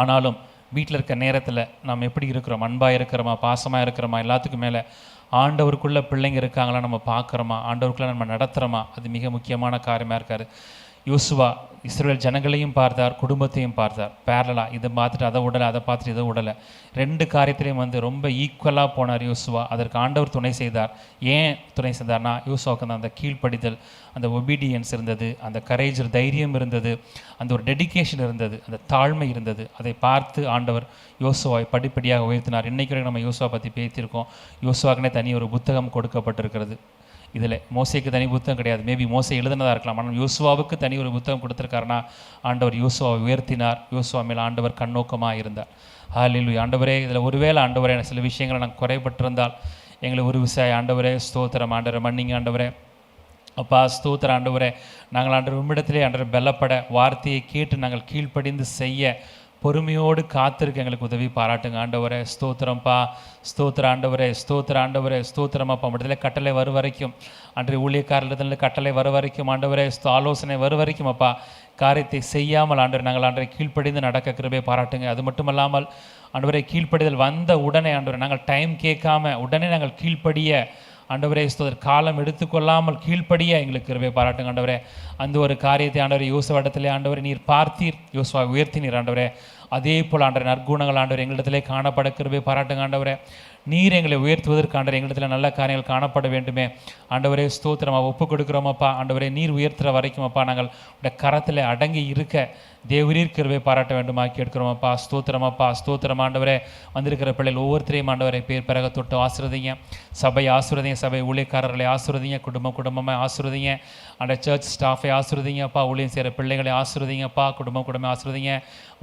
ஆனாலும் வீட்டில் இருக்க நேரத்தில் நாம் எப்படி இருக்கிறோம், அன்பாக இருக்கிறோமா, பாசமாக இருக்கிறோமா, எல்லாத்துக்கும் மேலே ஆண்டவருக்குள்ளே பிள்ளைங்க இருக்காங்களா நம்ம பார்க்குறோமா, ஆண்டவருக்குள்ளே நம்ம நடத்துகிறோமா, அது மிக முக்கியமான காரியமாக இருக்காரு. யோசுவா இஸ்ரவேல் ஜனங்களையும் பார்த்தார், குடும்பத்தையும் பார்த்தார். பேரலாக இதை பார்த்துட்டு அதை விடலை, அதை பார்த்துட்டு இதை விடலை, 2 காரியத்திலையும் ரொம்ப ஈக்குவலாக போனார் யோசுவா. அதற்கு ஆண்டவர் துணை செய்தார். ஏன் துணை செய்தார்னா, யோசுவாவுக்கு அந்த கீழ்ப்படிதல், அந்த ஒபீடியன்ஸ் இருந்தது, அந்த கரேஜ், தைரியம் இருந்தது, அந்த ஒரு டெடிக்கேஷன் இருந்தது, அந்த தாழ்மை இருந்தது. அதை பார்த்து ஆண்டவர் யோசுவாவை படிப்படியாக உயர்த்தினார். இன்றைக்கு வரைக்கும் நம்ம யோசுவா பற்றி பேசியிருக்கோம். யோசுவாக்குனே தனி ஒரு புத்தகம் கொடுக்கப்பட்டிருக்கிறது. இதில் மோசைக்கு தனி புத்தகம் கிடையாது, மேபி மோசை எழுதுனதாக இருக்கலாம். ஆனால் யோசுவாவுக்கு தனி ஒரு புத்தகம் கொடுத்துருக்காருன்னா, ஆண்டவர் யோசுவாவை உயர்த்தினார். யோசுவா மேலே ஆண்டவர் கண்ணோக்கமாக இருந்தார். ஹல்லேலூயா. ஆண்டவரே, இதில் ஒருவேளை ஆண்டவரே சில விஷயங்களை நாங்கள் குறைபட்டிருந்தால் எங்களை ஒரு விஷயம் ஆண்டவரே ஸ்தோத்திரம், ஆண்டவரை மன்னிங்க ஆண்டவரே. அப்பா ஸ்தோத்திரம் ஆண்டவரே. நாங்கள் ஆண்டவர் உம்மிடத்திலே ஆண்டவர் பலப்பட, வார்த்தையை கேட்டு நாங்கள் கீழ்ப்படிந்து செய்ய பொறுமையோடு காத்திருக்க எங்களுக்கு உதவி பாராட்டுங்க ஆண்டவரே. ஸ்தோத்திரம்ப்பா, ஸ்தோத்திர ஆண்டவரே, ஸ்தோத்திர ஆண்டவரே, ஸ்தோத்திரமாப்பா. மட்டும் கட்டளை வரும் வரைக்கும், அன்றைய ஊழியக்காரர்களிடத்துல கட்டளை வர வரைக்கும் ஆண்டவரே, ஆலோசனை வரும் வரைக்கும் அப்பா காரியத்தை செய்யாமல் ஆண்டவர் நாங்கள் ஆண்டவரை கீழ்ப்படிந்து நடக்க கிருபை பாராட்டுங்க. அது மட்டுமல்லாமல் ஆண்டவரை கீழ்ப்படிதல் வந்த உடனே ஆண்டவரை நாங்கள் டைம் கேட்காம உடனே நாங்கள் கீழ்ப்படிய ஆண்டவரே ஸ்தோத்திரம், காலம் எடுத்துக்கொள்ளாமல் கீழ்ப்படிய எங்களுக்கு கிருபை பாராட்டுங்க ஆண்டவரே. அந்த ஒரு காரியத்தை ஆண்டவரே யோசுவா இடத்திலே ஆண்டவரை நீர் பார்த்தீர், யோசுவா உயர்த்தினீர் ஆண்டவரே. அதே போல் ஆண்டவரே நற்குணங்கள் ஆண்டவர் எங்களிடத்திலே காணப்பட கிருபை பாராட்டுங்க ஆண்டவரே. நீர் எங்களை உயர்த்துவதற்கு ஆண்டவர் எங்களிடத்தில் நல்ல காரியங்கள் காணப்பட வேண்டுமே ஆண்டவரே. ஸ்தோத்திரமாக ஒப்பு கொடுக்குறோமப்பா ஆண்டவரே. நீர் உயர்த்துற வரைக்கும் அப்பா நாங்கள் உடைய கரத்தில் அடங்கி இருக்க தேவரீர் கிருபை பாராட்ட வேண்டுமா கேட்கிறோமப்பா. ஸ்தோத்திரமாப்பா, ஸ்தோத்திரம் ஆண்டவரே. வந்திருக்கிற பிள்ளைகள் ஒவ்வொருத்தரையும் ஆண்டவரை பேர் பிறக தொட்டு ஆசிர்வதிங்க. சபை ஆசிர்வதிங்க, சபை ஊழியக்காரர்களை ஆசிர்வதிங்க, குடும்பமாக ஆசிர்வதிங்க. அந்த சர்ச் ஸ்டாஃபை ஆசிர்வதிங்கப்பா, ஊழியம் செய்கிற பிள்ளைகளை ஆசிர்வதிங்கப்பா, குடும்பம் ஆசிர்வதிங்க,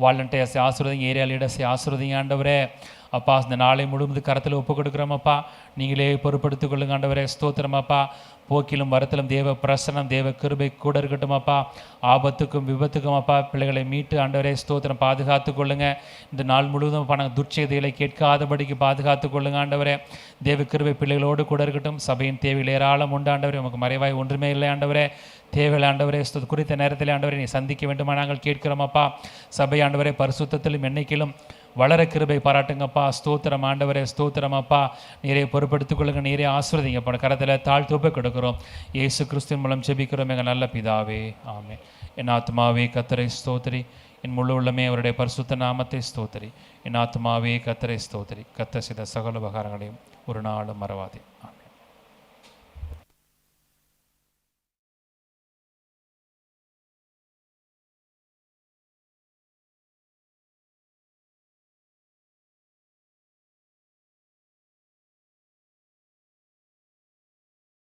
வாலண்டியர்ஸை ஆசிர்வதிங்க, ஏரியா லீடர்ஸை ஆசிர்வதிங்க ஆண்டவரே. அப்பா இந்த நாளை முழுவதும் கரத்தில் ஒப்பு கொடுக்குறோமப்பா, நீங்களே பொறுப்படுத்திக் கொள்ளுங்க ஆண்டவரே. ஸ்தோத்திரமாப்பா. போக்கிலும் வரத்திலும் தேவ பிரசனம், தேவ கிருபை கூட இருக்கட்டுமாப்பா. ஆபத்துக்கும் விபத்துக்கும் அப்பா பிள்ளைகளை மீட்டு ஆண்டவரே ஸ்தோத்திரம் பாதுகாத்து கொள்ளுங்க. இந்த நாள் முழுவதும் அப்பா நாங்கள் துர்ச்செய்திகளை கேட்காதபடிக்கு பாதுகாத்து கொள்ளுங்க ஆண்டவரே. தேவ கிருபை பிள்ளைகளோடு கூட இருக்கட்டும். சபையின் தேவையில் ஏராளம் உண்டு ஆண்டவரே, உமக்கு மறைவாய் ஒன்றுமே இல்லை ஆண்டவரே. தேவையில் ஆண்டவரே குறித்த நேரத்தில் ஆண்டவரை நீ சந்திக்க வேண்டுமா நாங்கள் கேட்கிறோமப்பா. சபை ஆண்டவரே பரிசுத்தத்திலும் எண்ணிக்கையிலும் வளர கிருபை பாராட்டுங்கப்பா. ஸ்தோத்திரம் ஆண்டவரே, ஸ்தோத்திரமாப்பா. நீரே பொறுப்படுத்திக் கொள்ளுங்க, நீரே ஆசிர்வதிங்கப்பா. கரத்தில் தாழ்த்துப்பை கொடுக்குறோம். இயேசு கிறிஸ்துவின் மூலம் ஜெபிக்கிறோம் எங்கள் நல்ல பிதாவே, ஆமென். என் ஆத்மாவே கர்த்தரை ஸ்தோத்திரி, என் முழு உள்ளமே அவருடைய பரிசுத்த நாமத்தை ஸ்தோத்திரி. என் ஆத்மாவே கர்த்தரை ஸ்தோத்திரி, கர்த்தர் செய்த சகல உபகாரங்களையும் ஒரு நாளும் மறவாதே.